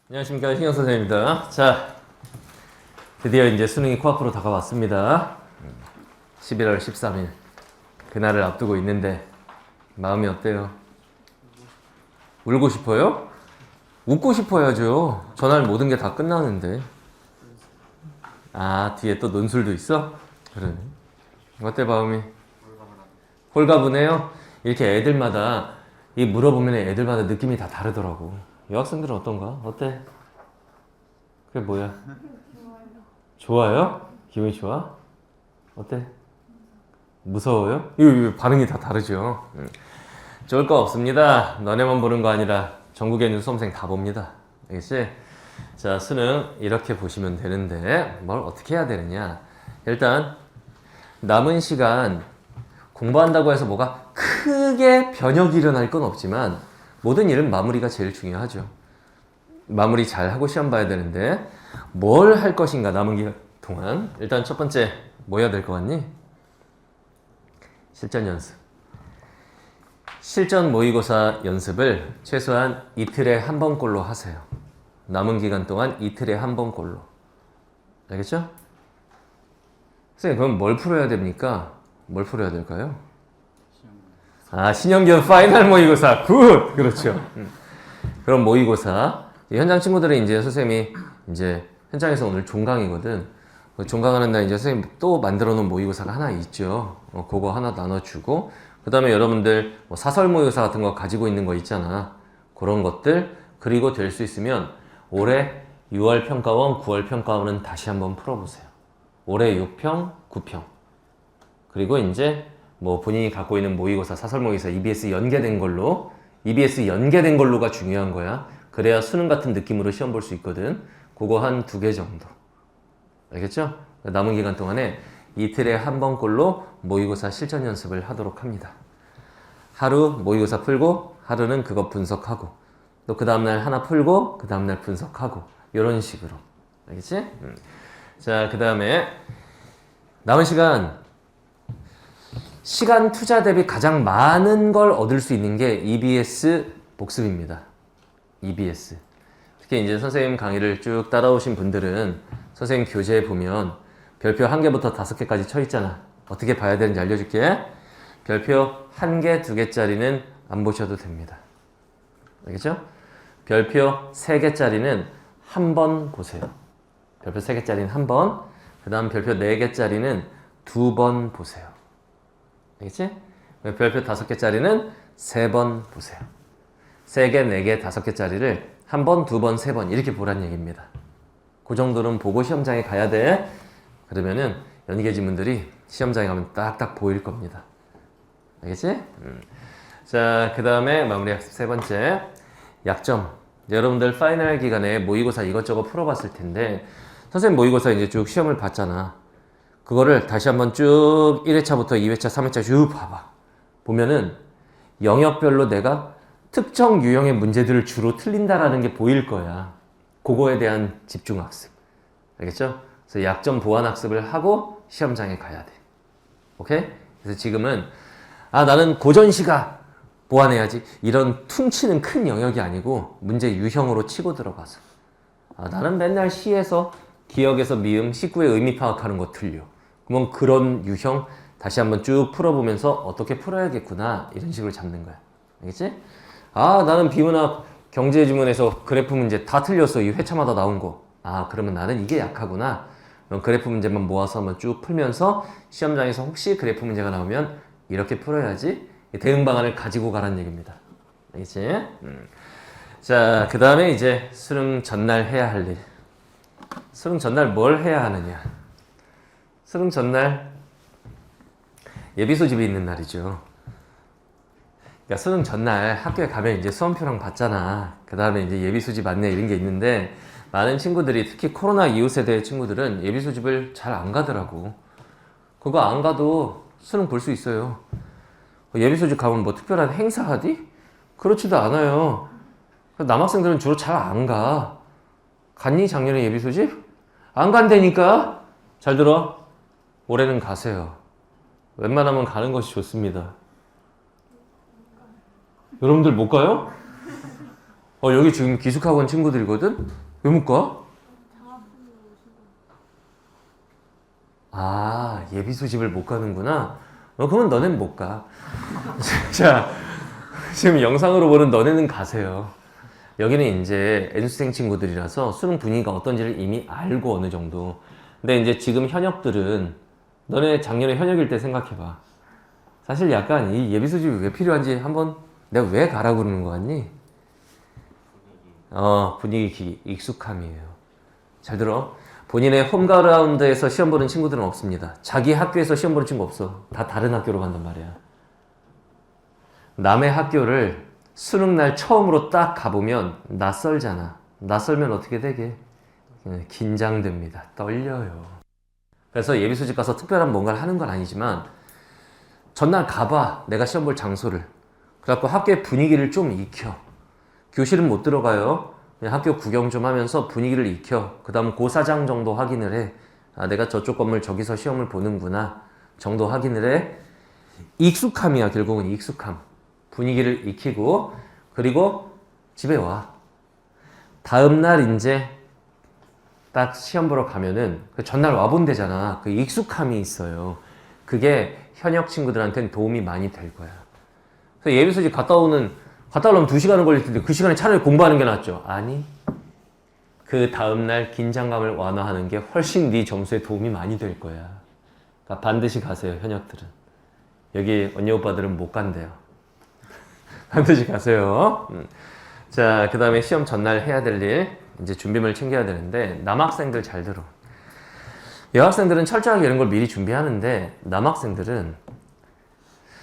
안녕하십니까, 신경 선생님입니다. 자, 드디어 이제 수능이 코앞으로 다가왔습니다. 11월 13일 그날을 앞두고 있는데 마음이 어때요? 울고 싶어요? 웃고 싶어야죠. 전날 모든 게 다 끝나는데. 아, 뒤에 또 논술도 있어? 그러네. 어때, 마음이? 홀가분해요? 이렇게 애들마다 이 물어보면 애들마다 느낌이 다 다르더라고. 여학생들은 어떤가? 어때? 그게 뭐야? 좋아요? 기분이 좋아? 어때? 무서워요? 이 반응이 다 다르죠. 좋을 거 없습니다. 너네만 보는 거 아니라 전국에 있는 수험생 다 봅니다. 알겠지? 자, 수능 이렇게 보시면 되는데 뭘 어떻게 해야 되느냐? 일단 남은 시간 공부한다고 해서 뭐가 크게 변혁이 일어날 건 없지만 모든 일은 마무리가 제일 중요하죠. 마무리 잘 하고 시험 봐야 되는데 뭘 할 것인가 남은 기간 동안. 일단 첫 번째 뭐 해야 될 것 같니? 실전 연습. 실전 모의고사 연습을 최소한 이틀에 한 번꼴로 하세요. 남은 기간 동안 이틀에 한 번꼴로. 알겠죠? 선생님, 그럼 뭘 풀어야 됩니까? 뭘 풀어야 될까요? 아, 신형균 파이널 모의고사. 굿! 그렇죠. 그럼 모의고사. 현장 친구들은 이제 선생님이 이제 현장에서 오늘 종강이거든. 종강하는 날 이제 선생님 또 만들어 놓은 모의고사가 하나 있죠. 그거 하나 나눠주고, 그 다음에 여러분들 뭐 사설 모의고사 같은 거 가지고 있는 거 있잖아. 그런 것들, 그리고 될 수 있으면 올해 6월 평가원, 9월 평가원은 다시 한번 풀어보세요. 올해 6평, 9평. 그리고 이제 뭐 본인이 갖고 있는 모의고사, 사설 모의고사, EBS 연계된 걸로, EBS 연계된 걸로가 중요한 거야. 그래야 수능 같은 느낌으로 시험 볼 수 있거든. 그거 한 2개 정도. 알겠죠? 남은 기간 동안에 이틀에 한 번꼴로 모의고사 실전 연습을 하도록 합니다. 하루 모의고사 풀고 하루는 그거 분석하고 또 그 다음날 하나 풀고 그 다음날 분석하고 이런 식으로. 알겠지? 자, 그 다음에 남은 시간 투자 대비 가장 많은 걸 얻을 수 있는 게 EBS 복습입니다. EBS. 특히 이제 선생님 강의를 쭉 따라오신 분들은 선생님 교재에 보면 별표 1개부터 5개까지 쳐 있잖아. 어떻게 봐야 되는지 알려줄게. 별표 1개, 2개짜리는 안 보셔도 됩니다. 알겠죠? 별표 3개짜리는 한 번 보세요. 별표 3개짜리는 한 번. 그 다음 별표 4개짜리는 2번 보세요. 알겠지? 별표 5개짜리는 3번 보세요. 3개, 4개, 5개짜리를 한 번, 2번, 3번 이렇게 보란 얘기입니다. 그 정도는 보고 시험장에 가야 돼. 그러면은 연계지문들이 시험장에 가면 딱딱 보일 겁니다. 알겠지? 자, 그 다음에 마무리 학습 세 번째. 약점. 여러분들 파이널 기간에 모의고사 이것저것 풀어봤을 텐데 선생님 모의고사 이제 쭉 시험을 봤잖아. 그거를 다시 한번 쭉 1회차부터 2회차, 3회차 쭉 봐봐. 보면은 영역별로 내가 특정 유형의 문제들을 주로 틀린다라는 게 보일 거야. 그거에 대한 집중 학습. 알겠죠? 그래서 약점 보완 학습을 하고 시험장에 가야 돼. 오케이? 그래서 지금은 나는 고전시가 보완해야지. 이런 퉁치는 큰 영역이 아니고 문제 유형으로 치고 들어가서 나는 맨날 시에서 기억에서 미음, 식구의 의미 파악하는 거 틀려. 그러면 그런 유형 다시 한번 쭉 풀어보면서 어떻게 풀어야겠구나 이런 식으로 잡는 거야. 알겠지? 나는 비문학 경제지문에서 그래프 문제 다 틀렸어. 이 회차마다 나온 거. 그러면 나는 이게 약하구나. 그럼 그래프 문제만 모아서 한번 쭉 풀면서 시험장에서 혹시 그래프 문제가 나오면 이렇게 풀어야지. 대응 방안을 가지고 가라는 얘기입니다. 알겠지? 자, 그 다음에 이제 수능 전날 해야 할 일. 수능 전날 뭘 해야 하느냐. 수능 전날 예비 소집이 있는 날이죠. 그러니까 수능 전날 학교에 가면 이제 수험표랑 받잖아. 그 다음에 이제 예비 소집 안내 이런 게 있는데 많은 친구들이 특히 코로나 이후 세대의 친구들은 예비 소집을 잘 안 가더라고. 그거 안 가도 수능 볼 수 있어요. 예비 소집 가면 뭐 특별한 행사 하디? 그렇지도 않아요. 남학생들은 주로 잘 안 가. 갔니 작년에 예비 소집? 안 간다니까? 잘 들어. 올해는 가세요. 웬만하면 가는 것이 좋습니다. 여러분들 못 가요? 여기 지금 기숙학원 친구들이거든? 왜 못 가? 아, 예비 소집을 못 가는구나. 그러면 너넨 못 가. 자, 지금 영상으로 보는 너네는 가세요. 여기는 이제 N수생 친구들이라서 수능 분위기가 어떤지를 이미 알고 어느 정도. 근데 이제 지금 현역들은 너네 작년에 현역일 때 생각해봐. 사실 약간 이 예비 소집이 왜 필요한지 한번 내가 왜 가라고 그러는 거 같니? 분위기 익숙함이에요. 잘 들어. 본인의 홈그라운드에서 시험 보는 친구들은 없습니다. 자기 학교에서 시험 보는 친구 없어. 다 다른 학교로 간단 말이야. 남의 학교를 수능날 처음으로 딱 가보면 낯설잖아. 낯설면 어떻게 되게? 긴장됩니다. 떨려요. 그래서 예비 소집 가서 특별한 뭔가를 하는 건 아니지만 전날 가봐. 내가 시험 볼 장소를. 그래갖고 학교의 분위기를 좀 익혀. 교실은 못 들어가요. 그냥 학교 구경 좀 하면서 분위기를 익혀. 그 다음 고사장 정도 확인을 해. 아, 내가 저쪽 건물 저기서 시험을 보는구나 정도 확인을 해. 익숙함이야. 결국은 익숙함. 분위기를 익히고 그리고 집에 와. 다음날 이제 딱 시험 보러 가면은 그 전날 와본대잖아. 그 익숙함이 있어요. 그게 현역 친구들한테는 도움이 많이 될 거야. 그래서 예비 소집 갔다 오려면 2시간은 걸릴 텐데 그 시간에 차라리 공부하는 게 낫죠. 아니, 그 다음날 긴장감을 완화하는 게 훨씬 네 점수에 도움이 많이 될 거야. 그러니까 반드시 가세요. 현역들은. 여기 언니 오빠들은 못 간대요. 반드시 가세요. 자, 그 다음에 시험 전날 해야 될 일, 이제 준비물 챙겨야 되는데 남학생들 잘 들어. 여학생들은 철저하게 이런 걸 미리 준비하는데 남학생들은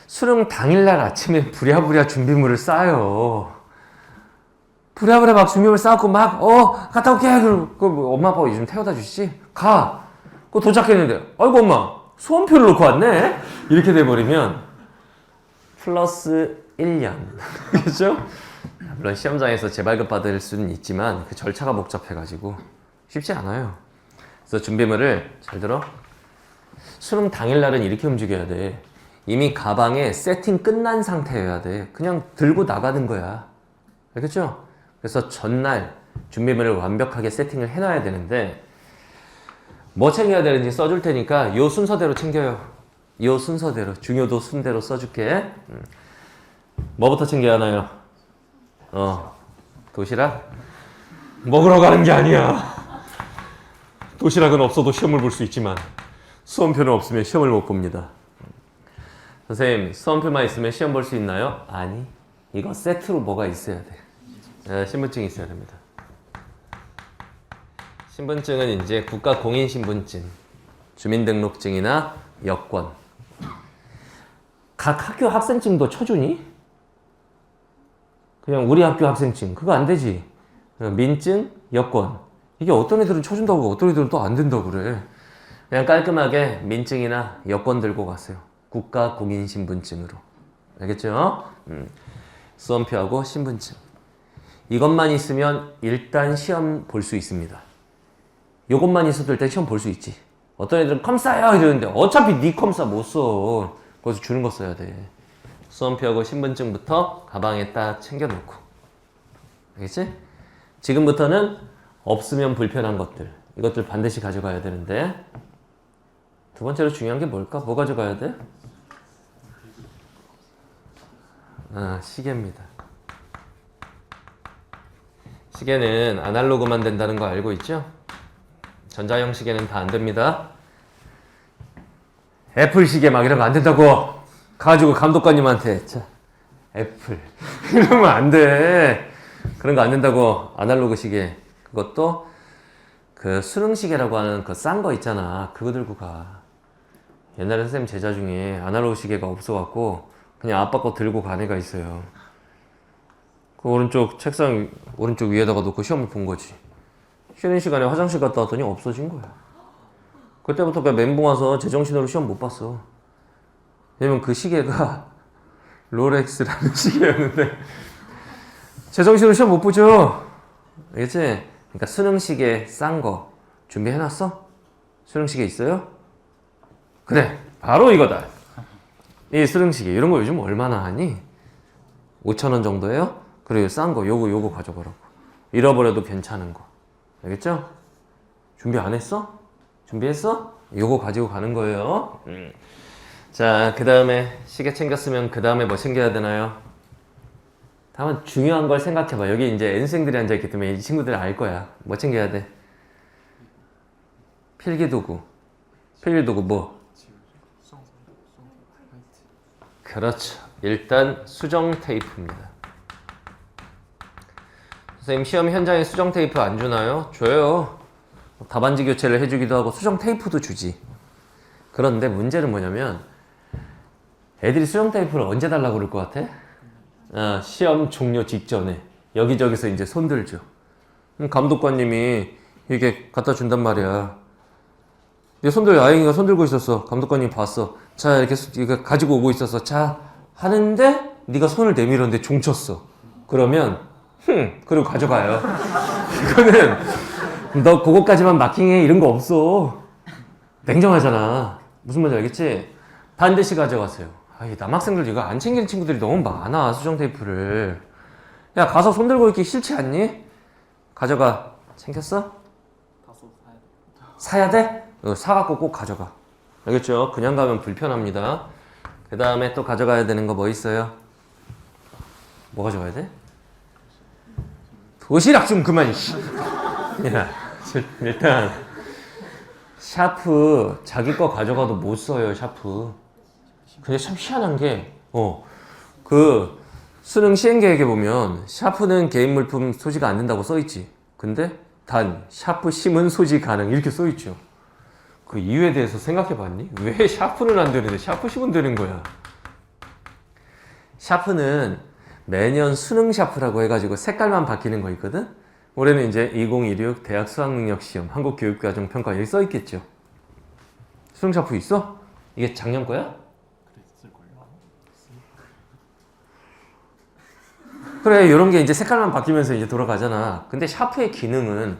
수능 당일날 아침에 부랴부랴 준비물을 싸요. 부랴부랴 막 준비물 싸고 막 갔다 올게. 그 엄마 아빠가 요즘 태워다 주시지? 가. 그 도착했는데 아이고 엄마 수험표를 놓고 왔네? 이렇게 돼버리면 플러스 1년. 그렇죠? 물론 시험장에서 재발급 받을 수는 있지만 그 절차가 복잡해가지고 쉽지 않아요. 그래서 준비물을 잘 들어. 수능 당일날은 이렇게 움직여야 돼. 이미 가방에 세팅 끝난 상태여야 돼. 그냥 들고 나가는 거야. 알겠죠? 그래서 전날 준비물을 완벽하게 세팅을 해놔야 되는데 뭐 챙겨야 되는지 써줄 테니까 요 순서대로 챙겨요. 요 순서대로 중요도 순대로 써줄게. 뭐부터 챙겨야 하나요? 도시락? 먹으러 가는 게 아니야. 도시락은 없어도 시험을 볼 수 있지만 수험표는 없으면 시험을 못 봅니다. 선생님, 수험표만 있으면 시험 볼 수 있나요? 아니, 이거 세트로 뭐가 있어야 돼. 신분증이 있어야 됩니다. 신분증은 이제 국가공인신분증, 주민등록증이나 여권. 각 학교 학생증도 쳐주니? 그냥 우리 학교 학생증 그거 안 되지. 민증, 여권. 이게 어떤 애들은 쳐준다고 하고 어떤 애들은 또 안 된다고 그래. 그냥 깔끔하게 민증이나 여권 들고 가세요. 국가공인신분증으로. 알겠죠? 수험표하고 신분증. 이것만 있으면 일단 시험 볼 수 있습니다. 이것만 있어도 일단 시험 볼 수 있지. 어떤 애들은 컴싸요 이러는데 어차피 네 컴싸 못 써. 거기서 주는 거 써야 돼. 수험표하고 신분증부터 가방에 딱 챙겨놓고. 알겠지? 지금부터는 없으면 불편한 것들. 이것들 반드시 가져가야 되는데 두 번째로 중요한 게 뭘까? 뭐 가져가야 돼? 시계입니다. 시계는 아날로그만 된다는 거 알고 있죠? 전자형 시계는 다 안 됩니다. 애플 시계 막 이러면 안 된다고. 가지고 감독관님한테 자, 애플 이러면 안 돼. 그런 거 안 된다고. 아날로그 시계. 그것도 그 수능 시계라고 하는 그 싼 거 있잖아. 그거 들고 가. 옛날에 선생님 제자 중에 아날로그 시계가 없어갖고 그냥 아빠 거 들고 간 애가 있어요. 그 오른쪽 책상 오른쪽 위에다가 놓고 시험을 본 거지. 쉬는 시간에 화장실 갔다 왔더니 없어진 거야. 그때부터 그냥 멘붕 와서 제정신으로 시험 못 봤어. 왜냐면 그 시계가 롤렉스라는 시계였는데 제정신으로 시험 못 보죠. 알겠지? 그러니까 수능 시계 싼 거 준비해놨어? 수능 시계 있어요? 그래, 바로 이거다. 이 수능 시계 이런 거 요즘 얼마나 하니? 5,000원 정도예요? 그래요. 싼 거. 요거 가져가라고. 잃어버려도 괜찮은 거. 알겠죠? 준비 안 했어? 준비했어? 요거 가지고 가는 거예요. 자, 그 다음에 시계 챙겼으면 그 다음에 뭐 챙겨야 되나요? 다만 중요한 걸 생각해봐. 여기 이제 N생들이 앉아있기 때문에 이 친구들 알 거야. 뭐 챙겨야 돼? 필기도구. 필기도구 뭐? 그렇죠. 일단 수정 테이프입니다. 선생님 시험 현장에 수정 테이프 안 주나요? 줘요. 답안지 교체를 해주기도 하고 수정 테이프도 주지. 그런데 문제는 뭐냐면 애들이 수정 테이프를 언제 달라고 그럴 것 같아? 시험 종료 직전에 여기저기서 이제 손들죠. 감독관님이 이게 갖다 준단 말이야. 아영이가 손들고 있었어. 감독관님 봤어. 자, 이렇게 이거 가지고 오고 있었어. 자, 하는데 네가 손을 내밀었는데 종쳤어. 그러면 그리고 가져가요. 이거는 너 그거까지만 마킹해 이런 거 없어. 냉정하잖아. 무슨 말인지 알겠지? 반드시 가져가세요. 이 남학생들 이거 안 챙기는 친구들이 너무 많아. 수정 테이프를. 야, 가서 손들고 있기 싫지 않니? 가져가. 챙겼어? 사야 돼? 사갖고 꼭 가져가. 알겠죠? 그냥 가면 불편합니다. 그 다음에 또 가져가야 되는 거 뭐 있어요? 뭐 가져가야 돼? 도시락 좀 그만. 야, 일단 샤프 자기 거 가져가도 못 써요. 샤프. 근데 참 희한한 게 그 수능 시행계획에 보면 샤프는 개인 물품 소지가 안 된다고 써있지. 근데 단 샤프 심은 소지 가능 이렇게 써있죠. 그 이유에 대해서 생각해봤니? 왜 샤프는 안 되는데 샤프 심은 되는 거야? 샤프는 매년 수능 샤프라고 해가지고 색깔만 바뀌는 거 있거든? 올해는 이제 2016 대학 수학능력시험 한국교육과정평가 여기 써있겠죠. 수능 샤프 있어? 이게 작년 거야? 그래, 이런 게 이제 색깔만 바뀌면서 이제 돌아가잖아. 근데 샤프의 기능은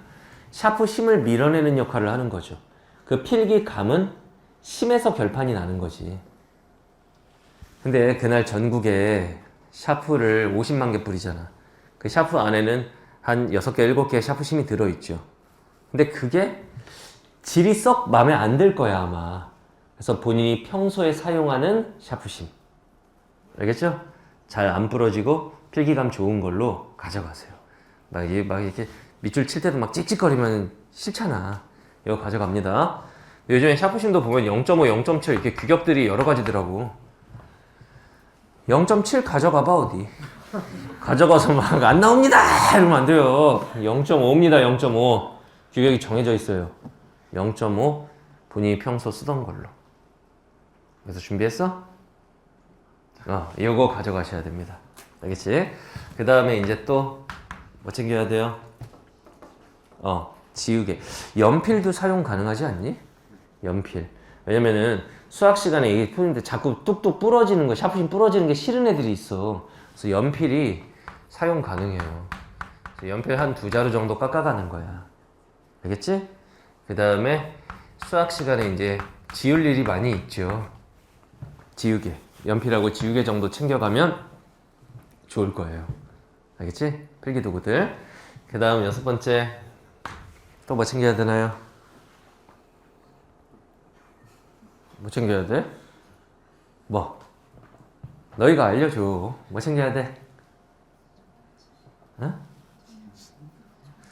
샤프 심을 밀어내는 역할을 하는 거죠. 그 필기감은 심에서 결판이 나는 거지. 근데 그날 전국에 샤프를 50만 개 뿌리잖아. 그 샤프 안에는 한 6개, 7개의 샤프 심이 들어있죠. 근데 그게 질이 썩 마음에 안 들 거야, 아마. 그래서 본인이 평소에 사용하는 샤프 심. 알겠죠? 잘 안 부러지고 필기감 좋은 걸로 가져가세요. 막 이렇게 밑줄 칠 때도 막 찍찍거리면 싫잖아. 이거 가져갑니다. 요즘에 샤프심도 보면 0.5, 0.7 이렇게 규격들이 여러 가지더라고. 0.7 가져가봐 어디. 가져가서 막 안 나옵니다 이러면 안 돼요. 0.5입니다. 0.5 규격이 정해져 있어요. 0.5 본인이 평소 쓰던 걸로. 그래서 준비했어? 이거 가져가셔야 됩니다. 알겠지? 그 다음에 이제 또 뭐 챙겨야 돼요? 지우개. 연필도 사용 가능하지 않니? 연필. 왜냐면은 수학 시간에 이게 푸는데 자꾸 뚝뚝 부러지는 거, 샤프심 부러지는 게 싫은 애들이 있어. 그래서 연필이 사용 가능해요. 그래서 연필 한 2자루 정도 깎아가는 거야. 알겠지? 그 다음에 수학 시간에 이제 지울 일이 많이 있죠. 지우개. 연필하고 지우개 정도 챙겨가면 좋을 거예요. 알겠지? 필기도구들. 그 다음 6번째. 또 뭐 챙겨야 되나요? 뭐 챙겨야 돼? 뭐? 너희가 알려줘. 뭐 챙겨야 돼?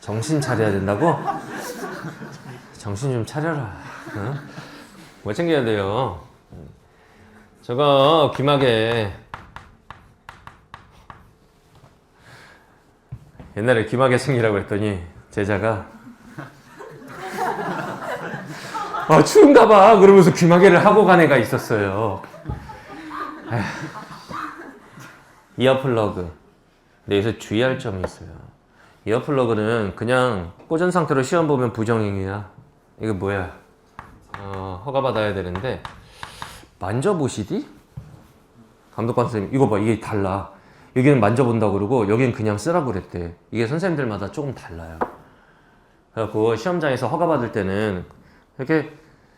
정신 차려야 된다고? 정신 좀 차려라. 뭐 챙겨야 돼요? 저거 귀마개. 옛날에 귀마개 챙기라고 했더니 제자가 추운가 봐 그러면서 귀마개를 하고 간 애가 있었어요. 이어플러그. 근데 여기서 주의할 점이 있어요. 이어플러그는 그냥 꽂은 상태로 시험 보면 부정행위야. 이거 뭐야? 허가받아야 되는데 만져보시디? 감독관 선생님 이거 봐, 이게 달라. 여기는 만져본다고 그러고 여기는 그냥 쓰라고 그랬대. 이게 선생님들마다 조금 달라요. 그래갖고 시험장에서 허가받을 때는 이렇게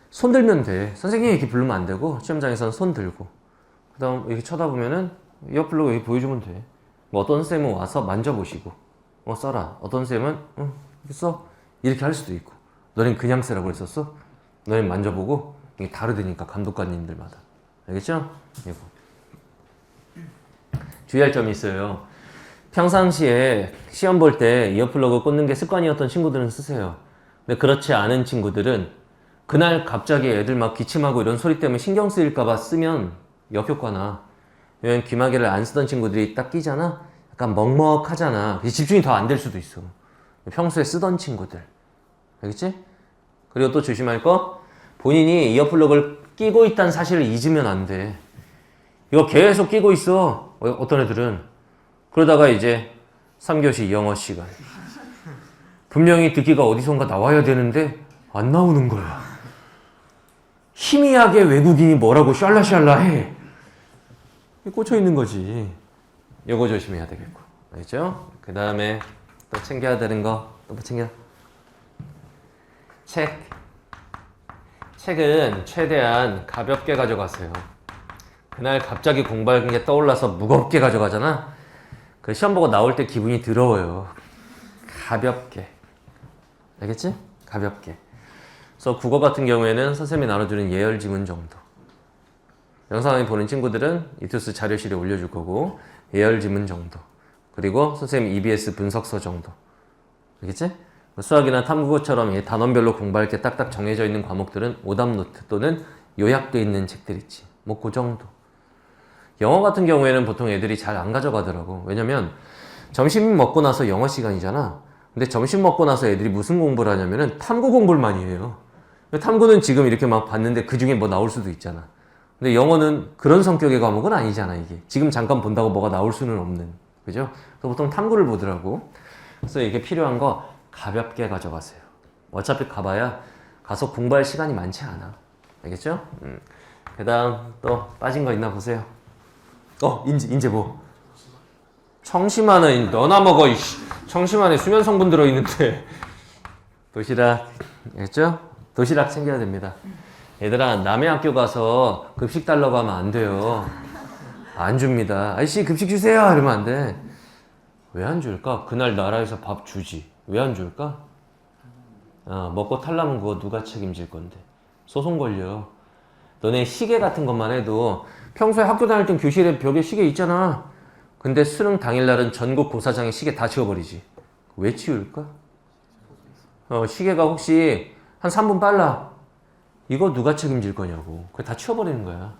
손 들면 돼. 선생님이 이렇게 부르면 안 되고 시험장에서는 손 들고 그 다음 이렇게 쳐다보면은 이어플러그 여기 보여주면 돼. 뭐 어떤 쌤은 와서 만져보시고 써라. 어떤 쌤은 써 이렇게 할 수도 있고 너넨 그냥 쓰라고 했었어? 너넨 만져보고 이게 다르다니까 감독관님들마다. 알겠죠? 이거 주의할 점이 있어요. 평상시에 시험 볼 때 이어플러그 꽂는 게 습관이었던 친구들은 쓰세요. 근데 그렇지 않은 친구들은 그날 갑자기 애들 막 기침하고 이런 소리 때문에 신경 쓰일까봐 쓰면 역효과나, 왜냐면 귀마개를 안 쓰던 친구들이 딱 끼잖아? 약간 먹먹하잖아. 집중이 더 안 될 수도 있어. 평소에 쓰던 친구들. 알겠지? 그리고 또 조심할 거, 본인이 이어플러그를 끼고 있다는 사실을 잊으면 안 돼. 이거 계속 끼고 있어. 어떤 애들은. 그러다가 이제 3교시 영어 시간. 분명히 듣기가 어디선가 나와야 되는데 안 나오는 거야. 희미하게 외국인이 뭐라고 샬라샬라 해. 꽂혀 있는 거지. 요거 조심해야 되겠고. 알겠죠? 그 다음에 또 챙겨야 되는 거, 또 뭐 챙겨? 책은 최대한 가볍게 가져가세요. 그날 갑자기 공부할 게 떠올라서 무겁게 가져가잖아? 그 시험 보고 나올 때 기분이 더러워요. 가볍게. 알겠지? 가볍게. 그래서 국어 같은 경우에는 선생님이 나눠주는 예열 지문 정도. 영상을 보는 친구들은 이투스 자료실에 올려줄 거고, 예열 지문 정도. 그리고 선생님 EBS 분석서 정도. 알겠지? 수학이나 탐구처럼 단원별로 공부할 게 딱딱 정해져 있는 과목들은 오답 노트 또는 요약되어 있는 책들 있지. 뭐 그 정도. 영어 같은 경우에는 보통 애들이 잘 안 가져가더라고. 왜냐면 점심 먹고 나서 영어 시간이잖아. 근데 점심 먹고 나서 애들이 무슨 공부를 하냐면은 탐구 공부를 많이 해요. 탐구는 지금 이렇게 막 봤는데 그 중에 뭐 나올 수도 있잖아. 근데 영어는 그런 성격의 과목은 아니잖아, 이게. 지금 잠깐 본다고 뭐가 나올 수는 없는. 그죠? 그래서 보통 탐구를 보더라고. 그래서 이게 필요한 거 가볍게 가져가세요. 어차피 가봐야 가서 공부할 시간이 많지 않아. 알겠죠? 그 다음 또 빠진 거 있나 보세요. 인제 뭐? 청심환은 너나 먹어, 이씨. 청심환에 수면 성분 들어있는데. 도시락, 알겠죠? 도시락 챙겨야 됩니다. 얘들아, 남의 학교 가서 급식 달라고 하면 안 돼요. 안 줍니다. 아저씨 급식 주세요! 이러면 안 돼. 왜 안 줄까? 그날 나라에서 밥 주지. 왜 안 줄까? 먹고 탈라면 그거 누가 책임질 건데. 소송 걸려. 너네 시계 같은 것만 해도 평소에 학교 다닐 땐 교실에 벽에 시계 있잖아. 근데 수능 당일날은 전국 고사장에 시계 다 치워버리지. 왜 치울까? 시계가 혹시 한 3분 빨라. 이거 누가 책임질 거냐고. 그거 다 치워버리는 거야.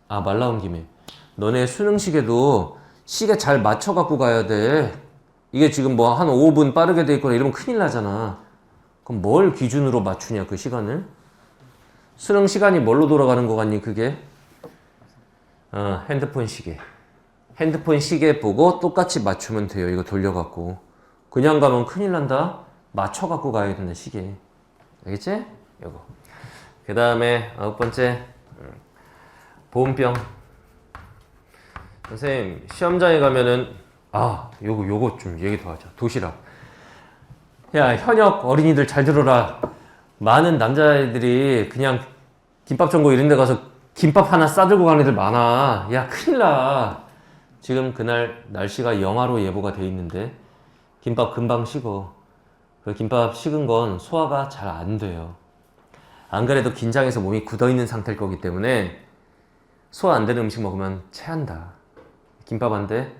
말 나온 김에. 너네 수능 시계도 시계 잘 맞춰 갖고 가야 돼. 이게 지금 뭐 한 5분 빠르게 돼 있거나 이러면 큰일 나잖아. 그럼 뭘 기준으로 맞추냐, 그 시간을? 수능 시간이 뭘로 돌아가는 거 같니, 그게? 핸드폰 시계. 핸드폰 시계 보고 똑같이 맞추면 돼요. 이거 돌려갖고. 그냥 가면 큰일 난다. 맞춰갖고 가야 된다, 시계. 알겠지? 요거. 그 다음에 9번째. 보온병. 선생님, 시험장에 가면은, 요거 좀 얘기 더 하자. 도시락. 야, 현역 어린이들 잘 들어라. 많은 남자애들이 그냥 김밥 전고 이런 데 가서 김밥 하나 싸들고 가는 애들 많아. 야, 큰일 나. 지금 그날 날씨가 영하로 예보가 돼 있는데 김밥 금방 식어. 그 김밥 식은 건 소화가 잘 안 돼요. 안 그래도 긴장해서 몸이 굳어있는 상태일 거기 때문에 소화 안 되는 음식 먹으면 체한다. 김밥 안 돼.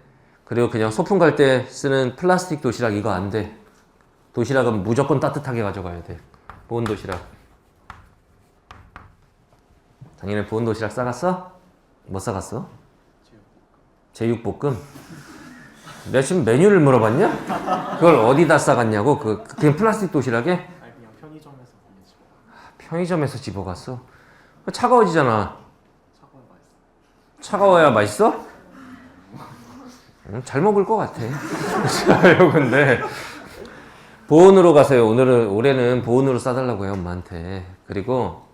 그리고 그냥 소풍 갈 때 쓰는 플라스틱 도시락 이거 안 돼. 도시락은 무조건 따뜻하게 가져가야 돼. 보온 도시락. 작년에 보온 도시락 싸갔어? 뭐 싸갔어? 제육볶음. 내가 지금 메뉴를 물어봤냐? 그걸 어디다 싸갔냐고? 그냥 플라스틱 도시락에? 아니 그냥 편의점에서 보내줘. 편의점에서 집어갔어? 차가워지잖아. 차가워 맛있어. 차가워야 맛있어? 잘 먹을 것 같아. 진짜요, 근데. 보온으로 가세요. 올해는 보온으로 싸달라고 해요, 엄마한테. 그리고,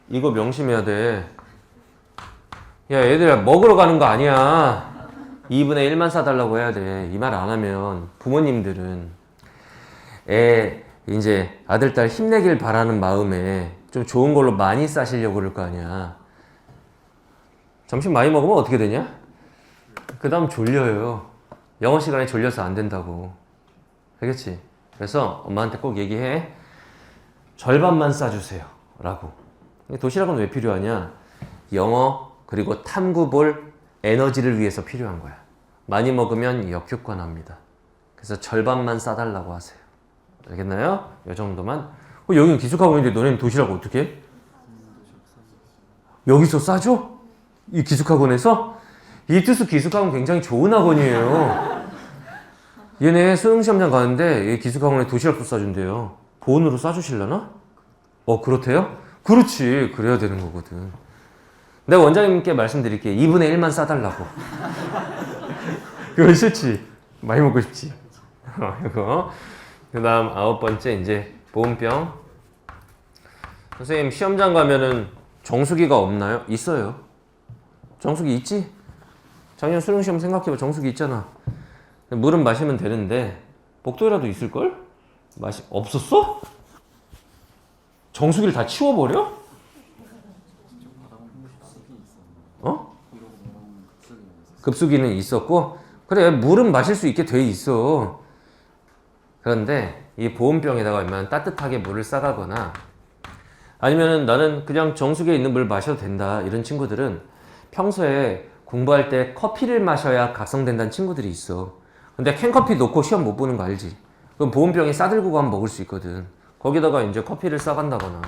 이거 명심해야 돼. 야, 얘들아, 먹으러 가는 거 아니야. 2분의 1만 싸달라고 해야 돼. 이 말 안 하면, 부모님들은, 이제 아들, 딸 힘내길 바라는 마음에 좀 좋은 걸로 많이 싸시려고 그럴 거 아니야. 점심 많이 먹으면 어떻게 되냐? 그 다음 졸려요. 영어 시간에 졸려서 안 된다고. 알겠지? 그래서 엄마한테 꼭 얘기해. 절반만 싸주세요. 라고. 도시락은 왜 필요하냐? 영어 그리고 탐구 볼 에너지를 위해서 필요한 거야. 많이 먹으면 역효과납니다. 그래서 절반만 싸달라고 하세요. 알겠나요? 이 정도만. 여기는 기숙학원인데 너네는 도시락 어떻게 해? 여기서 싸줘? 이 기숙학원에서? 이 투수 기숙학원 굉장히 좋은 학원이에요. 얘네 수능시험장 가는데 기숙학원에 도시락도 싸준대요. 보온으로 싸주실려나? 그렇대요? 그렇지. 그래야 되는 거거든. 내가 원장님께 말씀드릴게. 2분의 1만 싸달라고. 그거 싫지? 많이 먹고 싶지? 이거. 그 다음 9번째, 이제 보온병. 선생님, 시험장 가면은 정수기가 없나요? 있어요. 정수기 있지? 작년 수능시험 생각해봐. 정수기 있잖아. 물은 마시면 되는데, 복도에라도 있을걸? 없었어? 정수기를 다 치워버려? 급수기는 있었고, 그래, 물은 마실 수 있게 돼 있어. 그런데 이 보온병에다가 얼마나 따뜻하게 물을 싸가거나 아니면은 나는 그냥 정수기에 있는 물 마셔도 된다 이런 친구들은 평소에 공부할 때 커피를 마셔야 각성된다는 친구들이 있어. 근데 캔커피 놓고 시험 못 보는 거 알지? 그럼 보온병에 싸들고 가면 먹을 수 있거든. 거기다가 이제 커피를 싸간다거나.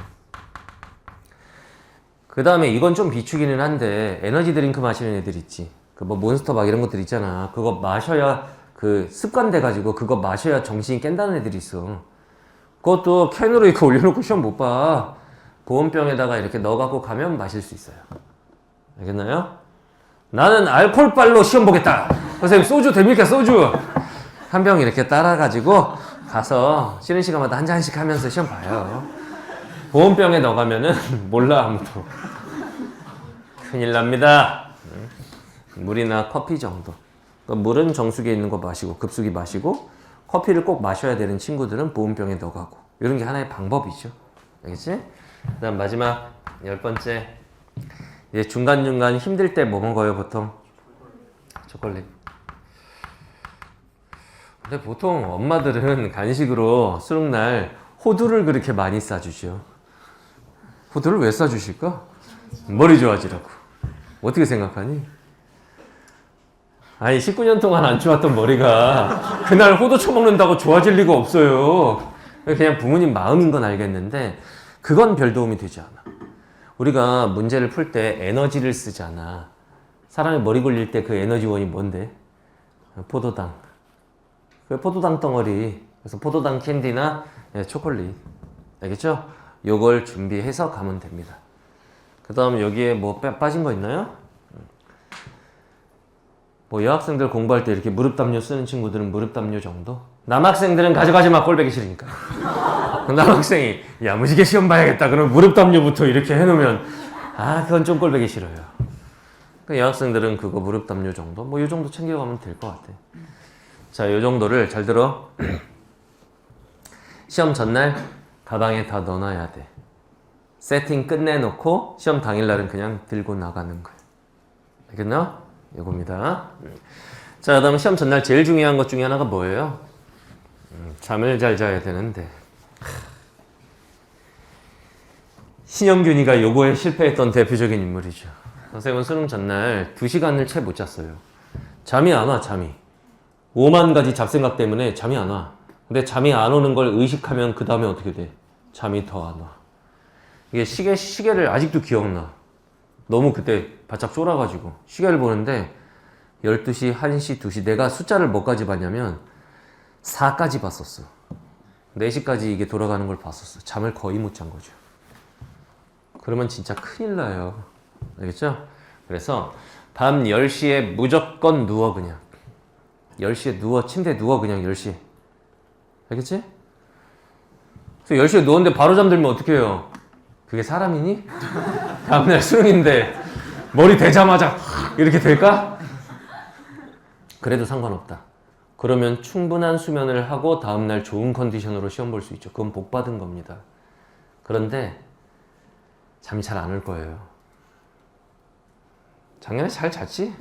그 다음에 이건 좀 비추기는 한데 에너지 드링크 마시는 애들 있지. 그 뭐 몬스터 막 이런 것들 있잖아. 그거 마셔야 그 습관 돼가지고 그거 마셔야 정신이 깬다는 애들이 있어. 그것도 캔으로 이렇게 올려놓고 시험 못 봐. 보온병에다가 이렇게 넣어갖고 가면 마실 수 있어요. 알겠나요? 나는 알코올빨로 시험 보겠다. 선생님 소주 됩니까? 소주 한 병 이렇게 따라가지고 가서 쉬는 시간마다 한 잔씩 하면서 시험 봐요. 보온병에 넣어가면은 몰라 아무도. 큰일 납니다. 물이나 커피 정도. 그러니까 물은 정수기에 있는 거 마시고 급수기 마시고 커피를 꼭 마셔야 되는 친구들은 보온병에 넣어가고 이런 게 하나의 방법이죠. 알겠지? 그 다음 마지막 10번째 이제 중간중간 힘들 때 뭐 먹어요 보통? 초콜릿. 근데 보통 엄마들은 간식으로 수능날 호두를 그렇게 많이 싸주죠. 호두를 왜 싸주실까? 머리 좋아지라고. 어떻게 생각하니? 아니 19년 동안 안 좋았던 머리가 그날 호두 처먹는다고 좋아질 리가 없어요. 그냥 부모님 마음인 건 알겠는데 그건 별 도움이 되지 않아. 우리가 문제를 풀 때 에너지를 쓰잖아. 사람이 머리 굴릴 때 그 에너지원이 뭔데? 포도당. 그 포도당 덩어리. 그래서 포도당 캔디나 초콜릿. 알겠죠? 요걸 준비해서 가면 됩니다. 그 다음 여기에 뭐 빠진 거 있나요? 뭐 여학생들 공부할 때 이렇게 무릎 담요 쓰는 친구들은 무릎 담요 정도? 남학생들은 가져가지 마. 꼴보기 싫으니까. 남학생이 야무지게 시험 봐야겠다. 그럼 무릎 담요부터 이렇게 해놓으면 그건 좀 꼴보기 싫어요. 그 여학생들은 그거 무릎 담요 정도? 뭐 이 정도 챙겨가면 될 것 같아. 자, 이 정도를 잘 들어. 시험 전날 가방에 다 넣어놔야 돼. 세팅 끝내놓고 시험 당일날은 그냥 들고 나가는 거야. 알겠나? 이겁니다. 자, 그 다음 시험 전날 제일 중요한 것 중에 하나가 뭐예요? 잠을 잘 자야 되는데 신영균이가 요거에 실패했던 대표적인 인물이죠. 선생님은 수능 전날 2시간을 채 못 잤어요. 잠이 안 와. 잠이 5만 가지 잡생각 때문에 잠이 안 와. 근데 잠이 안 오는 걸 의식하면 그 다음에 어떻게 돼? 잠이 더 안 와. 이게 시계를 아직도 기억나. 너무 그때 바짝 쫄아가지고 시계를 보는데 12시, 1시, 2시 내가 숫자를 뭐까지 봤냐면 4까지 봤었어. 4시까지 이게 돌아가는 걸 봤었어. 잠을 거의 못 잔 거죠. 그러면 진짜 큰일 나요. 알겠죠? 그래서 밤 10시에 무조건 누워 그냥. 10시에 누워. 침대에 누워 그냥 10시에. 알겠지? 그래서 10시에 누웠는데 바로 잠들면 어떻게 해요? 그게 사람이니? 다음날 수능인데 머리 대자마자 이렇게 될까? 그래도 상관없다. 그러면 충분한 수면을 하고 다음날 좋은 컨디션으로 시험 볼 수 있죠. 그건 복 받은 겁니다. 그런데 잠이 잘 안 올 거예요. 작년에 잘 잤지?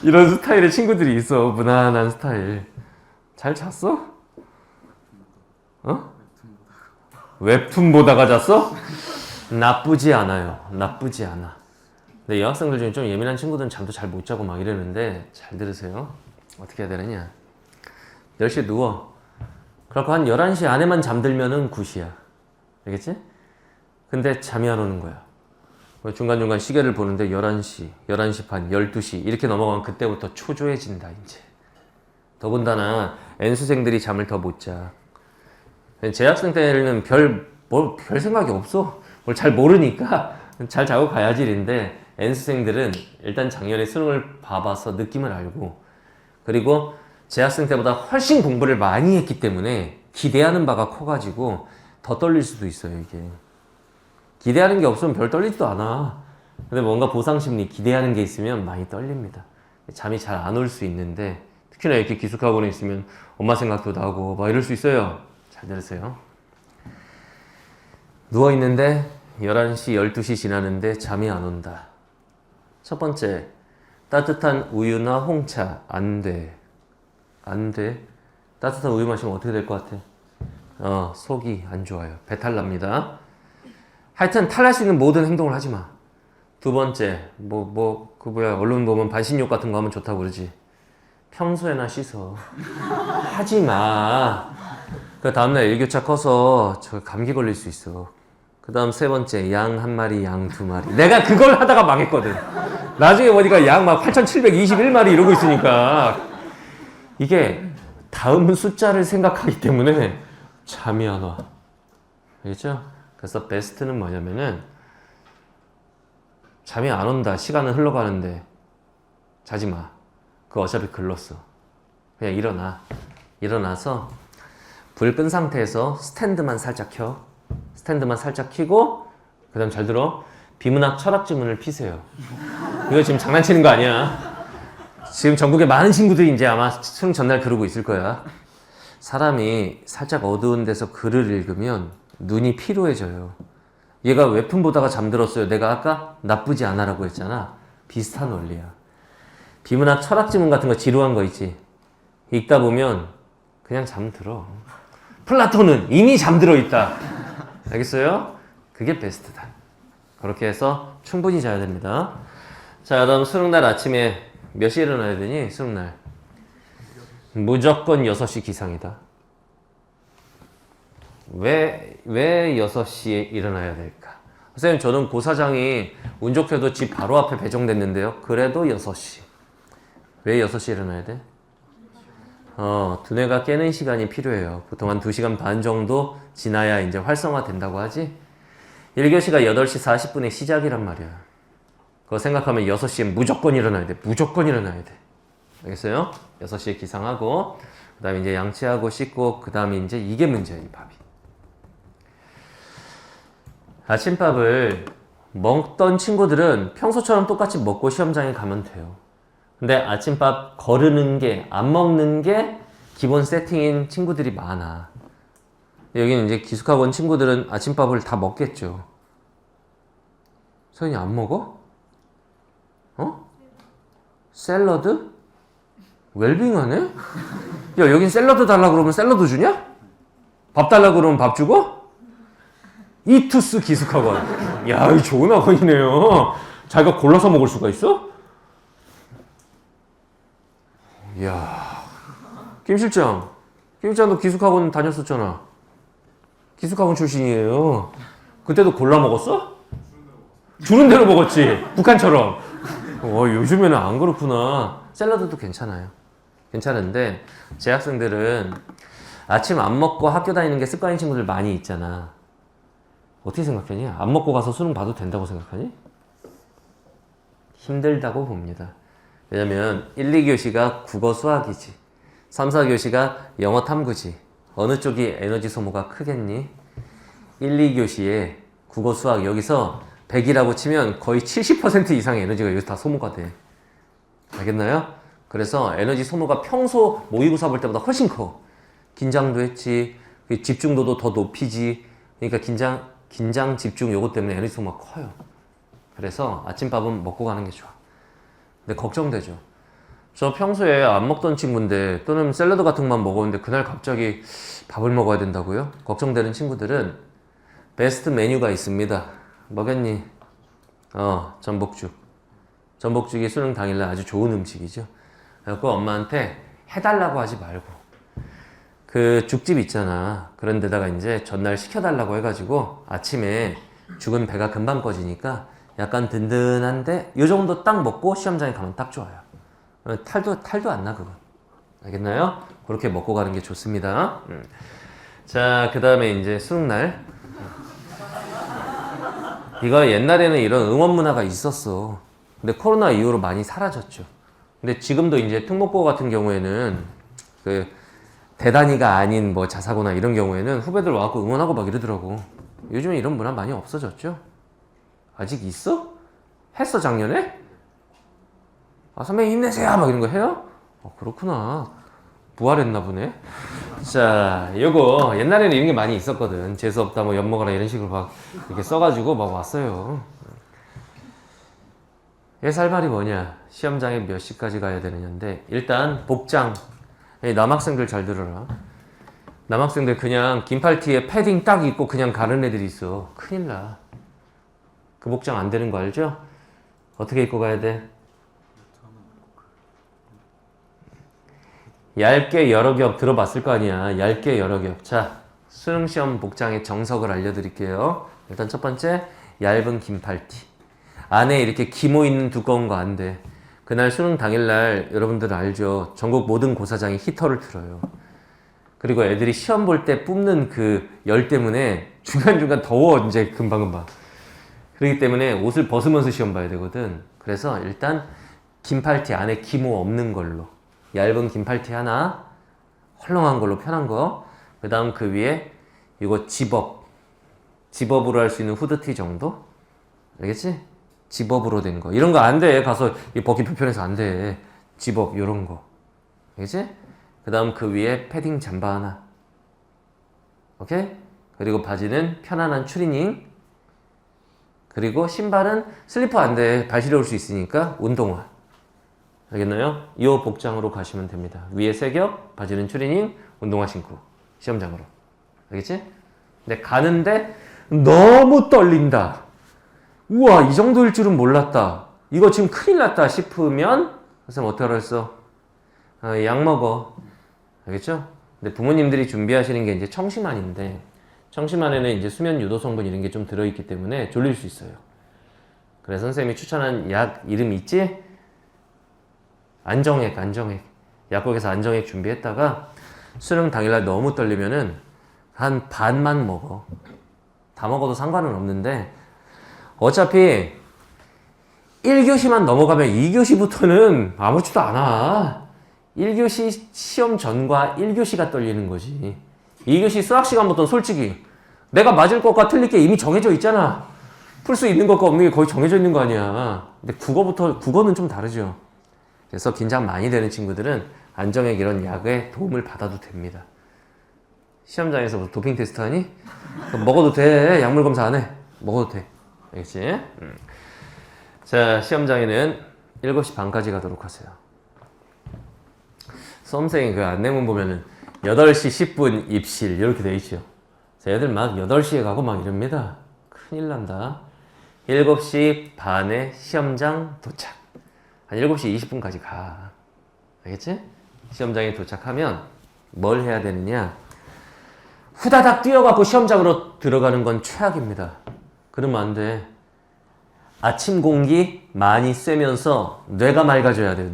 이런 스타일의 친구들이 있어. 무난한 스타일. 잘 잤어? 어? 웹툰 보다가 잤어? 나쁘지 않아요. 나쁘지 않아. 근데 여학생들 중에 좀 예민한 친구들은 잠도 잘 못 자고 막 이러는데 잘 들으세요. 어떻게 해야 되느냐. 10시에 누워. 그렇고 한 11시 안에만 잠들면은 굿이야. 알겠지? 근데 잠이 안 오는 거야. 중간중간 시계를 보는데 11시, 11시 반, 12시 이렇게 넘어가면 그때부터 초조해진다 이제. 더군다나 N수생들이 잠을 더 못 자. 재학생 때는 별 생각이 없어. 뭘 잘 모르니까 잘 자고 가야지 이랬는데 N수생들은 일단 작년에 수능을 봐봐서 느낌을 알고 그리고 재학생 때보다 훨씬 공부를 많이 했기 때문에 기대하는 바가 커가지고 더 떨릴 수도 있어요 이게. 기대하는 게 없으면 별 떨리지도 않아. 근데 뭔가 보상심리 기대하는 게 있으면 많이 떨립니다. 잠이 잘 안 올 수 있는데 특히나 이렇게 기숙학원에 있으면 엄마 생각도 나고 막 이럴 수 있어요. 잘 들으세요. 누워있는데 11시, 12시 지나는데 잠이 안 온다. 첫 번째, 따뜻한 우유나 홍차 안 돼. 안 돼. 따뜻한 우유 마시면 어떻게 될 것 같아? 속이 안 좋아요. 배탈 납니다. 하여튼 탈날 수 있는 모든 행동을 하지 마. 두 번째, 언론 보면 반신욕 같은 거 하면 좋다고 그러지. 평소에나 씻어. 하지 마. 그 다음날 일교차 커서 저 감기 걸릴 수 있어. 그 다음 세 번째, 양 한 마리, 양 두 마리. 내가 그걸 하다가 망했거든. 나중에 보니까 양 막 8,721마리 이러고 있으니까. 이게 다음 숫자를 생각하기 때문에 잠이 안 와. 알겠죠? 그래서 베스트는 뭐냐면은 잠이 안 온다. 시간은 흘러가는데 자지 마. 그거 어차피 글렀어. 그냥 일어나. 일어나서 불 끈 상태에서 스탠드만 살짝 켜. 스탠드만 살짝 켜고 그 다음 잘 들어. 비문학 철학 지문을 피세요. 이거 지금 장난치는 거 아니야. 지금 전국에 많은 친구들이 이제 아마 수능 전날 그러고 있을 거야. 사람이 살짝 어두운 데서 글을 읽으면 눈이 피로해져요. 얘가 웹툰 보다가 잠들었어요. 내가 아까 나쁘지 않아라고 했잖아. 비슷한 원리야. 비문학 철학 지문 같은 거 지루한 거 있지. 읽다 보면 그냥 잠들어. 플라톤은 이미 잠들어 있다. 알겠어요? 그게 베스트다. 그렇게 해서 충분히 자야 됩니다. 자, 그다음 수능날 아침에 몇 시에 일어나야 되니? 수능날 무조건 6시 기상이다. 왜 6시에 일어나야 될까? 선생님, 저는 고사장이 운 좋게도 집 바로 앞에 배정됐는데요. 그래도 6시. 왜 6시에 일어나야 돼? 두뇌가 깨는 시간이 필요해요. 보통 한 2시간 반 정도 지나야 이제 활성화 된다고 하지? 1교시가 8시 40분에 시작이란 말이야. 그거 생각하면 6시에 무조건 일어나야 돼. 무조건 일어나야 돼. 알겠어요? 6시에 기상하고, 그 다음에 이제 양치하고 씻고, 그 다음에 이제 이게 문제야, 이 밥이. 아침밥을 먹던 친구들은 평소처럼 똑같이 먹고 시험장에 가면 돼요. 근데 아침밥 거르는 게, 안 먹는 게 기본 세팅인 친구들이 많아. 여기는 이제 기숙학원 친구들은 아침밥을 다 먹겠죠. 서인이 안 먹어? 샐러드? 웰빙하네? 야, 여긴 샐러드 달라고 그러면 샐러드 주냐? 밥 달라고 그러면 밥 주고? 이투스 기숙학원. 야, 이 좋은 학원이네요. 자기가 골라서 먹을 수가 있어? 이야. 김 실장도 기숙학원 다녔었잖아. 기숙학원 출신이에요. 그때도 골라 먹었어? 주는 대로 먹었지. 북한처럼. 요즘에는 안 그렇구나. 샐러드도 괜찮아요. 괜찮은데 재학생들은 아침 안 먹고 학교 다니는 게 습관인 친구들 많이 있잖아. 어떻게 생각하니? 안 먹고 가서 수능 봐도 된다고 생각하니? 힘들다고 봅니다. 왜냐면 1, 2교시가 국어 수학이지. 3, 4교시가 영어 탐구지. 어느 쪽이 에너지 소모가 크겠니? 1, 2교시에 국어 수학 여기서 100이라고 치면 거의 70% 이상의 에너지가 여기서 다 소모가 돼. 알겠나요? 그래서 에너지 소모가 평소 모의고사 볼 때보다 훨씬 커. 긴장도 했지. 집중도도 더 높이지. 그러니까 긴장, 집중 요것 때문에 에너지 소모가 커요. 그래서 아침밥은 먹고 가는 게 좋아. 근데 걱정되죠. 저 평소에 안 먹던 친구인데 또는 샐러드 같은 것만 먹었는데 그날 갑자기 밥을 먹어야 된다고요? 걱정되는 친구들은 베스트 메뉴가 있습니다. 뭐겠니? 전복죽. 전복죽이 수능 당일날 아주 좋은 음식이죠. 그래서 엄마한테 해달라고 하지 말고 그 죽집 있잖아. 그런 데다가 이제 전날 시켜달라고 해가지고 아침에 죽은 배가 금방 꺼지니까 약간 든든한데 요 정도 딱 먹고 시험장에 가면 딱 좋아요. 탈도 안 나, 그건. 알겠나요? 그렇게 먹고 가는 게 좋습니다. 자, 그 다음에 이제 수능날. 이거 옛날에는 이런 응원 문화가 있었어. 근데 코로나 이후로 많이 사라졌죠. 근데 지금도 이제 특목고 같은 경우에는 그 대단위가 아닌 뭐 자사고나 이런 경우에는 후배들 와갖고 응원하고 막 이러더라고. 요즘에 이런 문화 많이 없어졌죠? 아직 있어? 했어, 작년에? 선배님 힘내세요! 막 이런 거 해요? 그렇구나. 부활했나 보네. 자, 요거 옛날에는 이런 게 많이 있었거든. 재수없다, 뭐 엿먹어라 이런 식으로 막 이렇게 써가지고 막 왔어요. 얘 살말이 뭐냐? 시험장에 몇 시까지 가야 되느냐인데 일단 복장. 남학생들 잘 들어라. 남학생들 그냥 긴팔티에 패딩 딱 입고 그냥 가는 애들이 있어. 큰일 나. 그 복장 안 되는 거 알죠? 어떻게 입고 가야 돼? 얇게 여러 겹 들어봤을 거 아니야. 얇게 여러 겹. 자, 수능시험 복장의 정석을 알려드릴게요. 일단 첫 번째, 얇은 긴팔티. 안에 이렇게 기모 있는 두꺼운 거 안 돼. 그날 수능 당일날 여러분들 알죠? 전국 모든 고사장이 히터를 틀어요. 그리고 애들이 시험 볼 때 뿜는 그 열 때문에 중간중간 더워, 이제 금방금방. 그렇기 때문에 옷을 벗으면서 시험 봐야 되거든. 그래서 일단 긴팔티 안에 기모 없는 걸로. 얇은 긴팔티 하나, 헐렁한 걸로 편한 거. 그 다음 그 위에 이거 집업으로 할 수 있는 후드티 정도? 알겠지? 집업으로 된 거. 이런 거 안 돼. 가서 벗기 불편해서 안 돼. 집업, 요런 거. 알겠지? 그 다음 그 위에 패딩 잠바 하나. 오케이? 그리고 바지는 편안한 추리닝. 그리고 신발은 슬리퍼 안 돼. 발 시려울 수 있으니까 운동화. 알겠나요? 이 복장으로 가시면 됩니다. 위에 세 겹, 바지는 추리닝, 운동화 신고 시험장으로. 알겠지? 근데 가는데 너무 떨린다. 우와, 이 정도일 줄은 몰랐다. 이거 지금 큰일 났다 싶으면 선생님 어떻게 알았어? 약 먹어. 알겠죠? 근데 부모님들이 준비하시는 게 이제 청심환인데 청심환에는 이제 수면 유도 성분 이런 게 좀 들어있기 때문에 졸릴 수 있어요. 그래서 선생님이 추천한 약 이름 있지? 안정액. 약국에서 안정액 준비했다가 수능 당일날 너무 떨리면은 한 반만 먹어. 다 먹어도 상관은 없는데 어차피 1교시만 넘어가면 2교시부터는 아무렇지도 않아. 1교시 시험 전과 1교시가 떨리는 거지. 2교시 수학 시간부터는 솔직히 내가 맞을 것과 틀릴 게 이미 정해져 있잖아. 풀 수 있는 것과 없는 게 거의 정해져 있는 거 아니야. 근데 국어는 좀 다르죠. 그래서 긴장 많이 되는 친구들은 안정액 이런 약의 도움을 받아도 됩니다. 시험장에서 뭐 도핑 테스트 하니? 먹어도 돼. 약물 검사 안 해. 먹어도 돼. 알겠지? 자, 시험장에는 7시 반까지 가도록 하세요. 수험생이 그 안내문 보면은 8시 10분 입실 이렇게 돼 있죠. 자, 애들 막 8시에 가고 막 이럽니다. 큰일 난다. 7시 반에 시험장 도착. 한 7시 20분까지 가. 알겠지? 시험장에 도착하면 뭘 해야 되느냐? 후다닥 뛰어갖고 시험장으로 들어가는 건 최악입니다. 그러면 안 돼. 아침 공기 많이 쐬면서 뇌가 맑아져야 돼요.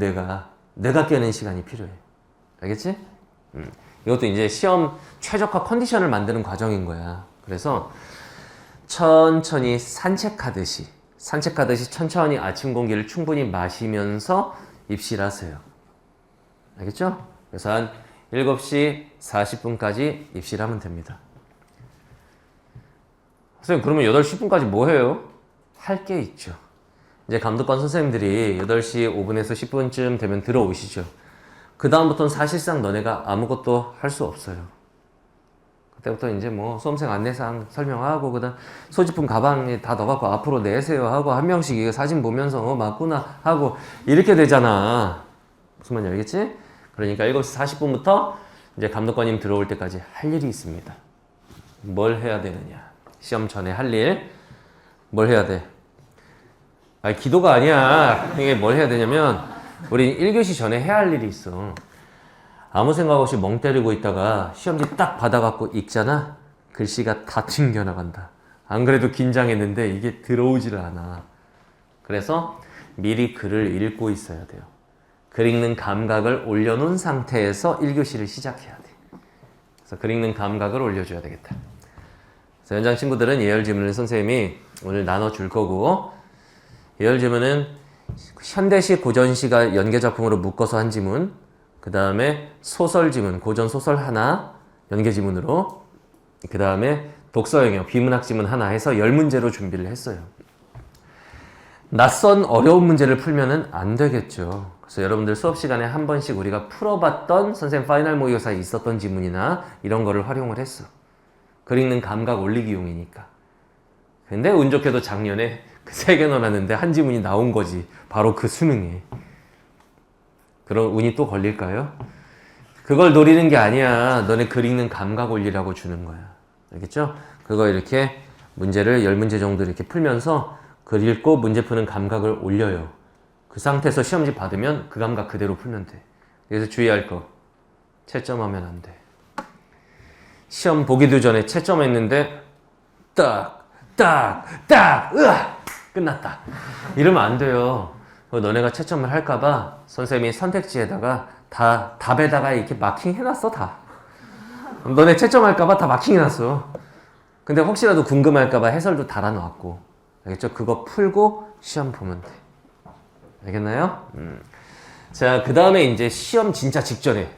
뇌가 깨는 시간이 필요해. 알겠지? 이것도 이제 시험 최적화 컨디션을 만드는 과정인 거야. 그래서 천천히 산책하듯이 천천히 아침 공기를 충분히 마시면서 입실하세요. 알겠죠? 그래서 한 7시 40분까지 입실하면 됩니다. 선생님, 그러면 8시 10분까지 뭐 해요? 할 게 있죠. 이제 감독관 선생님들이 8시 5분에서 10분쯤 되면 들어오시죠. 그 다음부터는 사실상 너네가 아무것도 할 수 없어요. 그때부터 이제 뭐 수험생 안내사항 설명하고 그다음 소지품 가방에 다 넣어갖고 앞으로 내세요 하고 한 명씩 이거 사진 보면서 맞구나 하고 이렇게 되잖아. 무슨 말인지 알겠지? 그러니까 7시 40분부터 이제 감독관님 들어올 때까지 할 일이 있습니다. 뭘 해야 되느냐? 시험 전에 할 일. 뭘 해야 돼? 아니 기도가 아니야. 이게 뭘 해야 되냐면 우리 1교시 전에 해야 할 일이 있어. 아무 생각 없이 멍 때리고 있다가 시험지 딱 받아갖고 읽잖아? 글씨가 다 튕겨나간다. 안 그래도 긴장했는데 이게 들어오질 않아. 그래서 미리 글을 읽고 있어야 돼요. 글 읽는 감각을 올려놓은 상태에서 1교시를 시작해야 돼. 그래서 글 읽는 감각을 올려줘야 되겠다. 그래서 현장 친구들은 예열 지문을 선생님이 오늘 나눠줄 거고, 예열 지문은 현대시, 고전시가 연계작품으로 묶어서 한 지문, 그 다음에 소설 지문, 고전 소설 하나, 연계 지문으로, 그 다음에 독서 영역, 비문학 지문 하나 해서 10문제로 준비를 했어요. 낯선 어려운 문제를 풀면은 안 되겠죠. 그래서 여러분들 수업 시간에 한 번씩 우리가 풀어봤던 선생님 파이널 모의고사에 있었던 지문이나 이런 거를 활용을 했어. 글 읽는 감각 올리기용이니까. 근데 운 좋게도 작년에 그 3개 넣어놨는데 한 지문이 나온 거지. 바로 그 수능에. 그런 운이 또 걸릴까요? 그걸 노리는 게 아니야. 너네 글 읽는 감각 올리라고 주는 거야. 알겠죠? 그거 이렇게 문제를 10문제 정도 이렇게 풀면서 글 읽고 문제 푸는 감각을 올려요. 그 상태에서 시험지 받으면 그 감각 그대로 풀면 돼. 그래서 주의할 거. 채점하면 안 돼. 시험 보기도 전에 채점했는데 으아! 끝났다. 이러면 안 돼요. 너네가 채점을 할까봐 선생님이 선택지에다가 다 답에다가 이렇게 마킹 해놨어 다. 너네 채점할까봐 다 마킹 해놨어. 근데 혹시라도 궁금할까봐 해설도 달아놓았고. 알겠죠? 그거 풀고 시험 보면 돼. 알겠나요? 자, 그 다음에 이제 시험 진짜 직전에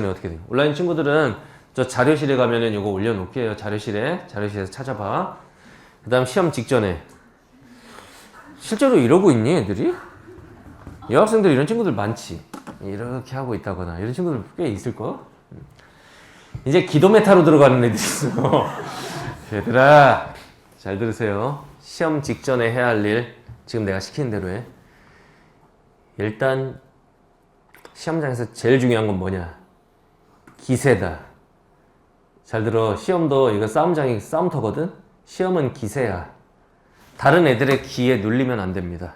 어떻게 돼요? 온라인 친구들은 저 자료실에 가면은 이거 올려놓을게요. 자료실에서 찾아봐. 그 다음 시험 직전에 실제로 이러고 있니 애들이? 여학생들 이런 친구들 많지. 이렇게 하고 있다거나 이런 친구들 꽤 있을걸? 이제 기도 메타로 들어가는 애들이 있어. 얘들아 잘 들으세요. 시험 직전에 해야 할 일 지금 내가 시키는 대로 해. 일단 시험장에서 제일 중요한 건 뭐냐? 기세다. 잘 들어. 시험도 이거 싸움장이 싸움터거든? 시험은 기세야. 다른 애들의 기에 눌리면 안 됩니다.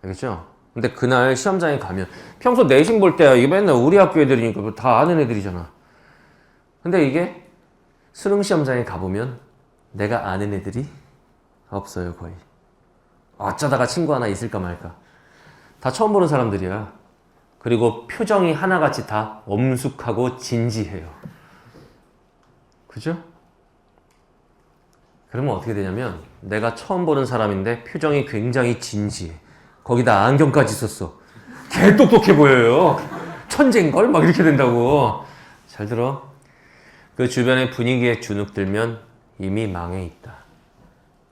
알겠죠? 근데 그날 시험장에 가면 평소 내신 볼 때야 이게 맨날 우리 학교 애들이니까 다 아는 애들이잖아. 근데 이게 수능 시험장에 가보면 내가 아는 애들이 없어요. 거의. 어쩌다가 친구 하나 있을까 말까. 다 처음 보는 사람들이야. 그리고 표정이 하나같이 다 엄숙하고 진지해요. 그죠? 그러면 어떻게 되냐면 내가 처음 보는 사람인데 표정이 굉장히 진지해. 거기다 안경까지 썼어. 개 똑똑해 보여요. 천재인걸? 막 이렇게 된다고. 잘 들어. 그 주변의 분위기에 주눅 들면 이미 망해 있다.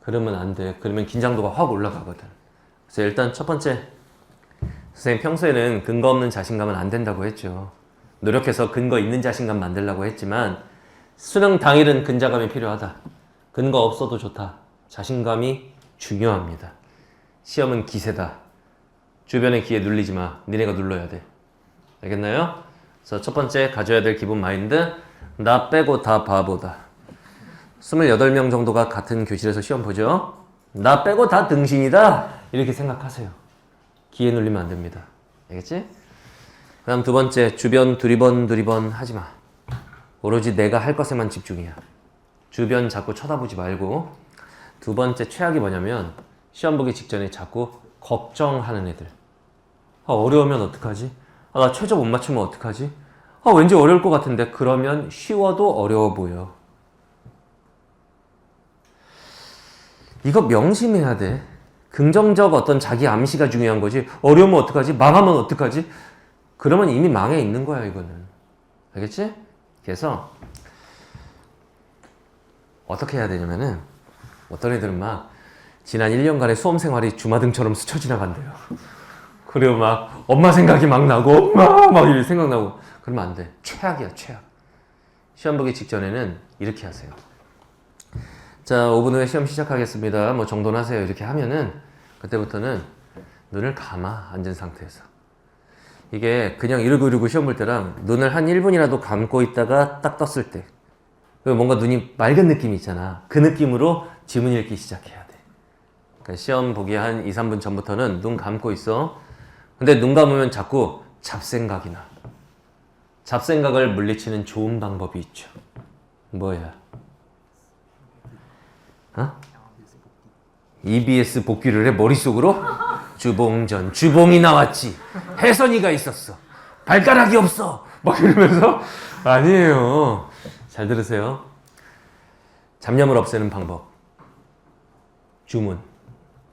그러면 안 돼. 그러면 긴장도가 확 올라가거든. 그래서 일단 첫 번째, 선생님 평소에는 근거 없는 자신감은 안 된다고 했죠. 노력해서 근거 있는 자신감 만들려고 했지만 수능 당일은 근자감이 필요하다. 근거 없어도 좋다. 자신감이 중요합니다. 시험은 기세다. 주변의 기에 눌리지 마. 니네가 눌러야 돼. 알겠나요? 그래서 첫 번째 가져야 될 기본 마인드. 나 빼고 다 바보다. 28명 정도가 같은 교실에서 시험 보죠. 나 빼고 다 등신이다. 이렇게 생각하세요. 기에 눌리면 안 됩니다. 알겠지? 그 다음 두 번째, 주변 두리번 하지 마. 오로지 내가 할 것에만 집중이야. 주변 자꾸 쳐다보지 말고. 두 번째 최악이 뭐냐면 시험 보기 직전에 자꾸 걱정하는 애들. 아, 어려우면 어떡하지? 아, 나 최저 못 맞추면 어떡하지? 아, 왠지 어려울 것 같은데. 그러면 쉬워도 어려워 보여. 이거 명심해야 돼. 긍정적 어떤 자기 암시가 중요한 거지. 어려우면 어떡하지? 망하면 어떡하지? 그러면 이미 망해 있는 거야, 이거는. 알겠지? 그래서 어떻게 해야 되냐면은 어떤 애들은 막 지난 1년간의 수험 생활이 주마등처럼 스쳐 지나간대요. 그리고 막 엄마 생각이 막 나고 엄마 막 이렇게 생각나고. 그러면 안 돼. 최악이야, 최악. 시험 보기 직전에는 이렇게 하세요. 자, 5분 후에 시험 시작하겠습니다. 뭐 정돈 하세요. 이렇게 하면은 그때부터는 눈을 감아 앉은 상태에서. 이게 그냥 이러고 시험 볼 때랑 눈을 한 1분이라도 감고 있다가 딱 떴을 때 뭔가 눈이 맑은 느낌이 있잖아. 그 느낌으로 지문 읽기 시작해야 돼. 그러니까 시험 보기 한 2, 3분 전부터는 눈 감고 있어. 근데 눈 감으면 자꾸 잡생각이 나. 잡생각을 물리치는 좋은 방법이 있죠. 뭐야? 어? EBS 복귀를 해 머릿속으로? 주봉전 주봉이 나왔지. 혜선이가 있었어. 발가락이 없어. 막 이러면서 아니에요. 잘 들으세요. 잡념을 없애는 방법. 주문.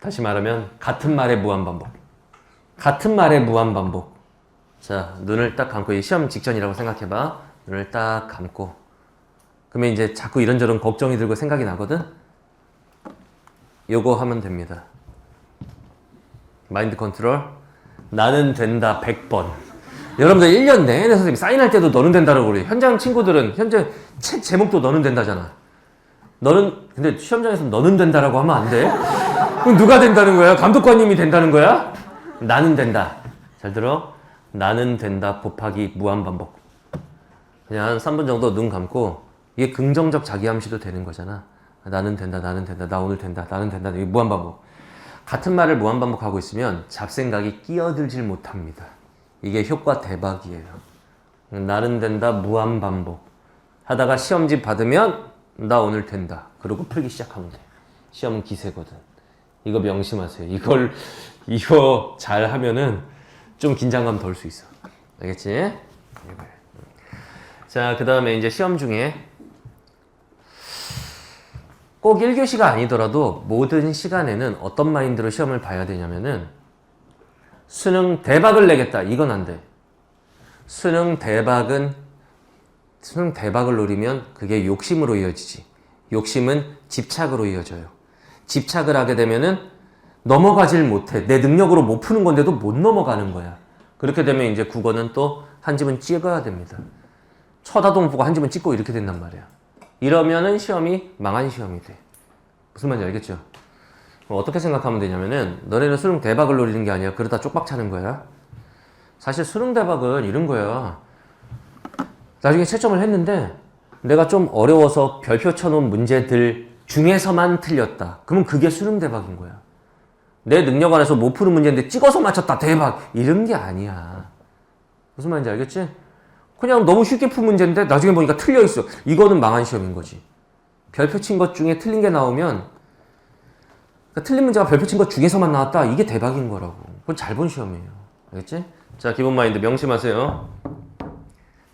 다시 말하면 같은 말의 무한 반복. 같은 말의 무한 반복. 자, 눈을 딱 감고 이 시험 직전이라고 생각해봐. 눈을 딱 감고. 그러면 이제 자꾸 이런저런 걱정이 들고 생각이 나거든. 요거 하면 됩니다. 마인드 컨트롤. 나는 된다 100번. 여러분들 1년 내내 선생님 사인할 때도 너는 된다라고 그래. 현장 친구들은 현재 책 제목도 너는 된다잖아. 너는 근데 시험장에서 너는 된다라고 하면 안 돼. 그럼 누가 된다는 거야? 감독관님이 된다는 거야? 나는 된다. 잘 들어. 나는 된다 곱하기 무한반복. 그냥 한 3분 정도 눈 감고 이게 긍정적 자기암시도 되는 거잖아. 나는 된다, 나는 된다, 나 오늘 된다, 나는 된다. 이게 무한반복. 같은 말을 무한반복하고 있으면 잡생각이 끼어들질 못합니다. 이게 효과 대박이에요. 나는 된다 무한반복 하다가 시험지 받으면 나 오늘 된다. 그러고 풀기 시작하면 돼. 시험은 기세거든. 이거 명심하세요. 이거 잘 하면은 좀 긴장감 덜 수 있어. 알겠지? 자, 그 다음에 이제 시험 중에 꼭 1교시가 아니더라도 모든 시간에는 어떤 마인드로 시험을 봐야 되냐면은 수능 대박을 내겠다. 이건 안 돼. 수능 대박을 노리면 그게 욕심으로 이어지지. 욕심은 집착으로 이어져요. 집착을 하게 되면은 넘어가질 못해. 내 능력으로 못 푸는 건데도 못 넘어가는 거야. 그렇게 되면 이제 국어는 또 한 집은 찍어야 됩니다. 쳐다도 보고 한 집은 찍고 이렇게 된단 말이야. 이러면은 시험이 망한 시험이 돼. 무슨 말인지 알겠죠? 어떻게 생각하면 되냐면은 너네는 수능 대박을 노리는 게 아니야. 그러다 쪽박 차는 거야. 사실 수능 대박은 이런 거야. 나중에 채점을 했는데 내가 좀 어려워서 별표 쳐놓은 문제들 중에서만 틀렸다. 그러면 그게 수능 대박인 거야. 내 능력 안에서 못 푸는 문제인데 찍어서 맞췄다. 대박. 이런 게 아니야. 무슨 말인지 알겠지? 그냥 너무 쉽게 푼 문제인데 나중에 보니까 틀려 있어. 이거는 망한 시험인 거지. 별표 친 것 중에 틀린 게 나오면 그러니까 틀린 문제가 별표 친 것 중에서만 나왔다. 이게 대박인 거라고. 그건 잘 본 시험이에요. 알겠지? 자, 기본 마인드 명심하세요.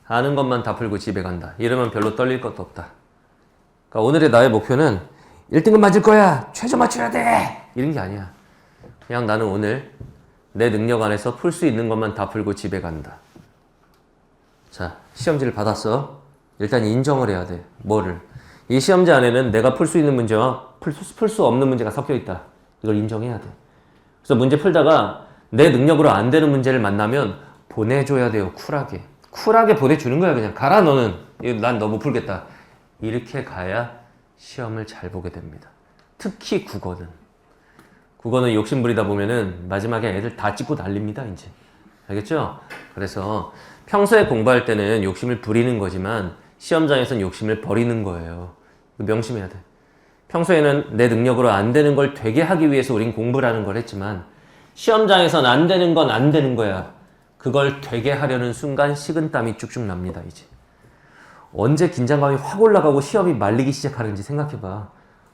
아는 것만 다 풀고 집에 간다. 이러면 별로 떨릴 것도 없다. 그러니까 오늘의 나의 목표는 1등급 맞을 거야. 최저 맞춰야 돼. 이런 게 아니야. 그냥 나는 오늘 내 능력 안에서 풀 수 있는 것만 다 풀고 집에 간다. 자, 시험지를 받았어. 일단 인정을 해야 돼. 뭐를? 이 시험지 안에는 내가 풀 수 있는 문제와 풀 수 없는 문제가 섞여 있다. 이걸 인정해야 돼. 그래서 문제 풀다가 내 능력으로 안 되는 문제를 만나면 보내줘야 돼요. 쿨하게. 쿨하게 보내주는 거야. 그냥 가라 너는. 난 너 못 풀겠다. 이렇게 가야 시험을 잘 보게 됩니다. 특히 국어는. 국어는 욕심부리다 보면은 마지막에 애들 다 찍고 난립니다. 이제. 알겠죠? 그래서 평소에 공부할 때는 욕심을 부리는 거지만 시험장에서는 욕심을 버리는 거예요. 명심해야 돼. 평소에는 내 능력으로 안 되는 걸 되게 하기 위해서 우린 공부를 하는 걸 했지만 시험장에선 안 되는 건 안 되는 거야. 그걸 되게 하려는 순간 식은땀이 쭉쭉 납니다. 이제. 언제 긴장감이 확 올라가고 시험이 말리기 시작하는지 생각해봐.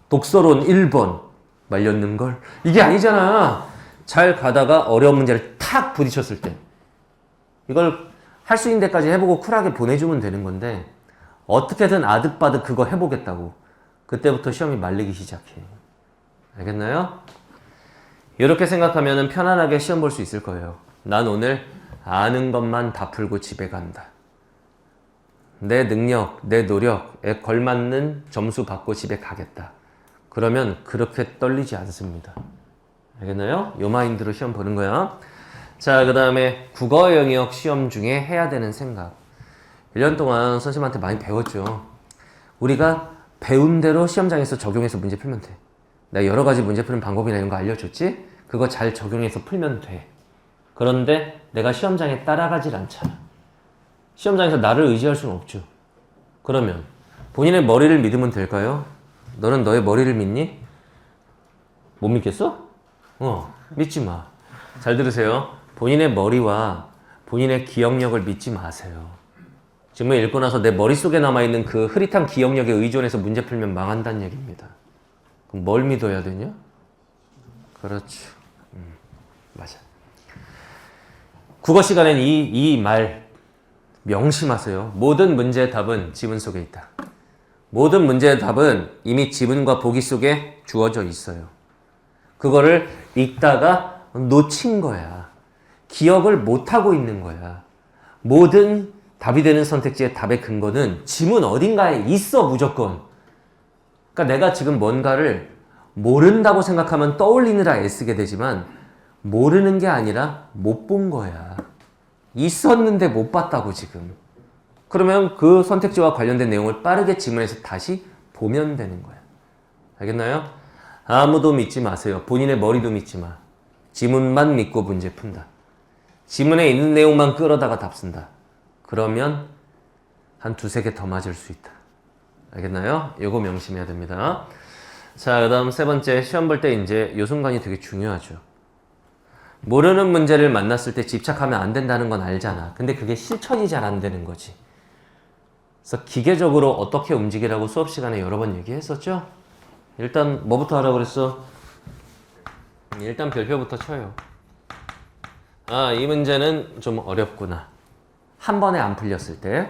독서론 1번 말렸는 걸? 이게 아니잖아. 잘 가다가 어려운 문제를 탁 부딪혔을 때 이걸 할 수 있는 데까지 해보고 쿨하게 보내주면 되는 건데 어떻게든 아득바득 그거 해보겠다고 그때부터 시험이 말리기 시작해. 알겠나요? 이렇게 생각하면 편안하게 시험 볼 수 있을 거예요. 난 오늘 아는 것만 다 풀고 집에 간다. 내 능력, 내 노력에 걸맞는 점수 받고 집에 가겠다. 그러면 그렇게 떨리지 않습니다. 알겠나요? 요 마인드로 시험 보는 거야. 자, 그 다음에 국어 영역 시험 중에 해야 되는 생각. 1년 동안 선생님한테 많이 배웠죠. 우리가 배운 대로 시험장에서 적용해서 문제 풀면 돼. 내가 여러 가지 문제 푸는 방법이나 이런 거 알려줬지? 그거 잘 적용해서 풀면 돼. 그런데 내가 시험장에 따라가질 않잖아. 시험장에서 나를 의지할 수는 없죠. 그러면 본인의 머리를 믿으면 될까요? 너는 너의 머리를 믿니? 못 믿겠어? 믿지 마. 잘 들으세요. 본인의 머리와 본인의 기억력을 믿지 마세요. 지금 읽고 나서 내 머릿속에 남아있는 그 흐릿한 기억력에 의존해서 문제 풀면 망한다는 얘기입니다. 그럼 뭘 믿어야 되냐? 그렇죠. 맞아. 국어 시간엔 이 말 명심하세요. 모든 문제의 답은 지문 속에 있다. 모든 문제의 답은 이미 지문과 보기 속에 주어져 있어요. 그거를 읽다가 놓친 거야. 기억을 못하고 있는 거야. 모든 답이 되는 선택지의 답의 근거는 지문 어딘가에 있어, 무조건. 그러니까 내가 지금 뭔가를 모른다고 생각하면 떠올리느라 애쓰게 되지만 모르는 게 아니라 못 본 거야. 있었는데 못 봤다고 지금. 그러면 그 선택지와 관련된 내용을 빠르게 지문에서 다시 보면 되는 거야. 알겠나요? 아무도 믿지 마세요. 본인의 머리도 믿지 마. 지문만 믿고 문제 푼다. 지문에 있는 내용만 끌어다가 답 쓴다. 그러면 한 두세 개 더 맞을 수 있다. 알겠나요? 요거 명심해야 됩니다. 자, 그 다음 세 번째, 시험 볼 때 이제 요 순간이 되게 중요하죠. 모르는 문제를 만났을 때 집착하면 안 된다는 건 알잖아. 근데 그게 실천이 잘 안 되는 거지. 그래서 기계적으로 어떻게 움직이라고 수업 시간에 여러 번 얘기했었죠? 일단 뭐부터 하라고 그랬어? 일단 별표부터 쳐요. 아, 이 문제는 좀 어렵구나. 한 번에 안 풀렸을 때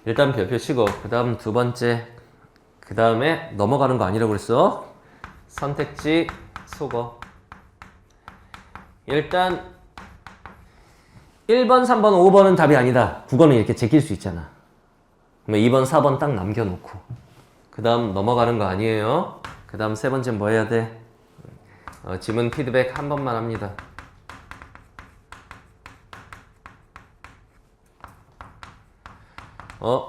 일단 별표 치고 그 다음 두 번째 그 다음에 넘어가는 거 아니라고 그랬어? 선택지 속어. 일단 1번, 3번, 5번은 답이 아니다. 국어는 이렇게 제낄 수 있잖아. 그러면 2번, 4번 딱 남겨놓고 그 다음 넘어가는 거 아니에요. 그 다음 세 번째 뭐 해야 돼? 지문 피드백 한 번만 합니다.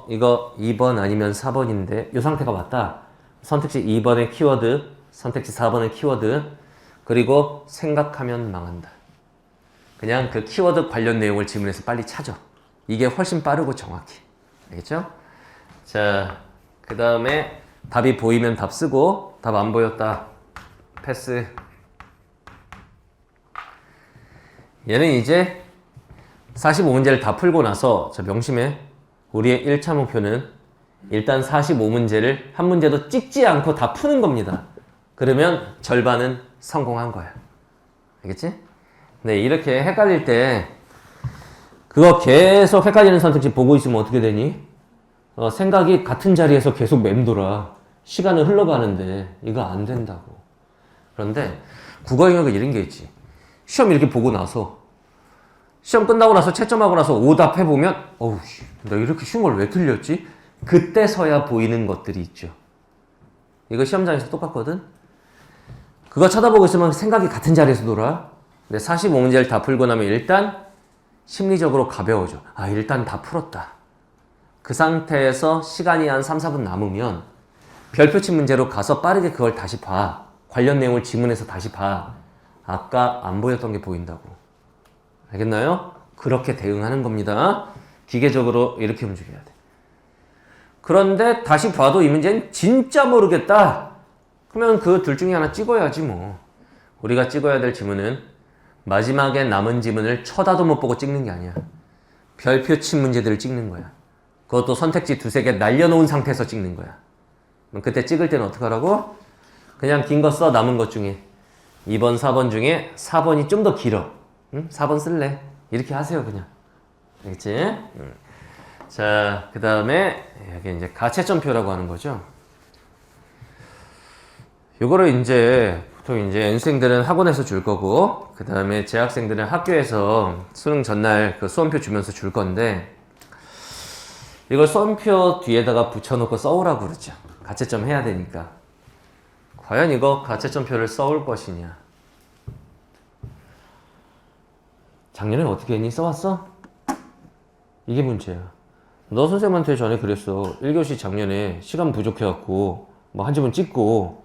이거 2번 아니면 4번인데 이 상태가 맞다. 선택지 2번의 키워드, 선택지 4번의 키워드, 그리고 생각하면 망한다. 그냥 그 키워드 관련 내용을 지문에서 빨리 찾아. 이게 훨씬 빠르고 정확해. 알겠죠? 자, 그 다음에 답이 보이면 답 쓰고 답 안 보였다. 패스. 얘는 이제 45문제를 다 풀고 나서 자, 명심해. 우리의 1차 목표는 일단 45문제를 한 문제도 찍지 않고 다 푸는 겁니다. 그러면 절반은 성공한 거야. 알겠지? 네, 이렇게 헷갈릴 때 그거 계속 헷갈리는 선택지 보고 있으면 어떻게 되니? 생각이 같은 자리에서 계속 맴돌아. 시간은 흘러가는데 이거 안 된다고. 그런데 국어 영역은 이런 게 있지. 시험 이렇게 보고 나서 시험 끝나고 나서 채점하고 나서 오답해보면 어우, 나 이렇게 쉬운 걸 왜 틀렸지? 그때서야 보이는 것들이 있죠. 이거 시험장에서 똑같거든? 그거 쳐다보고 있으면 생각이 같은 자리에서 돌아. 근데 45문제를 다 풀고 나면 일단 심리적으로 가벼워져. 아, 일단 다 풀었다. 그 상태에서 시간이 한 3, 4분 남으면 별표치 문제로 가서 빠르게 그걸 다시 봐. 관련 내용을 지문에서 다시 봐. 아까 안 보였던 게 보인다고. 알겠나요? 그렇게 대응하는 겁니다. 기계적으로 이렇게 움직여야 돼. 그런데 다시 봐도 이 문제는 진짜 모르겠다. 그러면 그 둘 중에 하나 찍어야지 뭐. 우리가 찍어야 될 지문은 마지막에 남은 지문을 쳐다도 못 보고 찍는 게 아니야. 별표 친 문제들을 찍는 거야. 그것도 선택지 두세 개 날려놓은 상태에서 찍는 거야. 그럼 그때 찍을 때는 어떻게 하라고? 그냥 긴 거 써. 남은 것 중에 2번, 4번 중에 4번이 좀 더 길어. 응? 4번 쓸래. 이렇게 하세요 그냥. 알겠지? 자, 그 다음에 여기 이제 가채점표라고 하는 거죠. 요거를 이제 보통 이제 N생들은 학원에서 줄 거고, 그 다음에 재학생들은 학교에서 수능 전날 그 수험표 주면서 줄 건데, 이걸 수험표 뒤에다가 붙여놓고 써오라고 그러죠. 가채점 해야 되니까. 과연 이거 가채점표를 써올 것이냐? 작년에 어떻게 했니? 써왔어? 이게 문제야. 너 선생님한테 전에 그랬어. 1교시 작년에 시간 부족해갖고 뭐 한 지문 찍고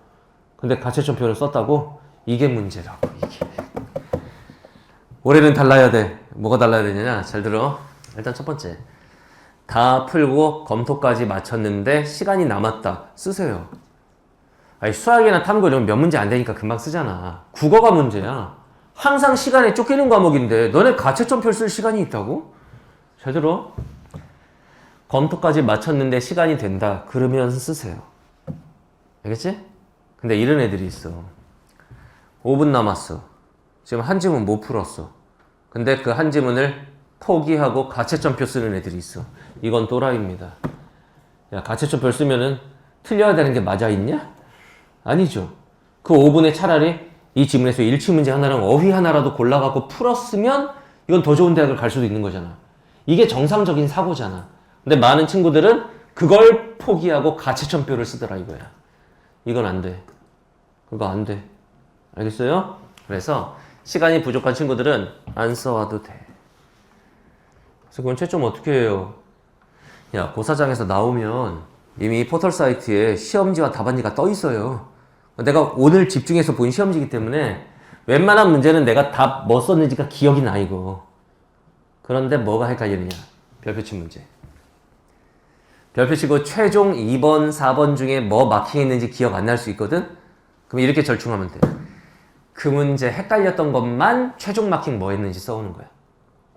근데 가채점표를 썼다고? 이게 문제라고 이게. 올해는 달라야 돼. 뭐가 달라야 되느냐? 잘 들어. 일단 첫 번째. 다 풀고 검토까지 마쳤는데 시간이 남았다. 쓰세요. 아니, 수학이나 탐구 이런 몇 문제 안 되니까 금방 쓰잖아. 국어가 문제야. 항상 시간에 쫓기는 과목인데 너네 가채점표를 쓸 시간이 있다고? 잘 들어. 검토까지 마쳤는데 시간이 된다. 그러면 쓰세요. 알겠지? 근데 이런 애들이 있어. 5분 남았어. 지금 한 지문 못 풀었어. 근데 그 한 지문을 포기하고 가채점표 쓰는 애들이 있어. 이건 또라이입니다. 야, 가채점표를 쓰면은 틀려야 되는 게 맞아 있냐? 아니죠. 그 5분에 차라리 이 지문에서 일치 문제 하나랑 어휘 하나라도 골라갖고 풀었으면 이건 더 좋은 대학을 갈 수도 있는 거잖아. 이게 정상적인 사고잖아. 근데 많은 친구들은 그걸 포기하고 가채점표를 쓰더라 이거야. 이건 안 돼. 그거 안 돼. 알겠어요? 그래서 시간이 부족한 친구들은 안 써와도 돼. 그래서 그건 채점 어떻게 해요? 야, 고사장에서 나오면 이미 포털 사이트에 시험지와 답안지가 떠 있어요. 내가 오늘 집중해서 본 시험지이기 때문에 웬만한 문제는 내가 답 뭐 썼는지가 기억이 나 이거. 그런데 뭐가 헷갈리느냐? 별표치 문제. 별표치고 최종 2번, 4번 중에 뭐 마킹했는지 기억 안 날 수 있거든? 그럼 이렇게 절충하면 돼. 그 문제 헷갈렸던 것만 최종 마킹 뭐 했는지 써오는 거야.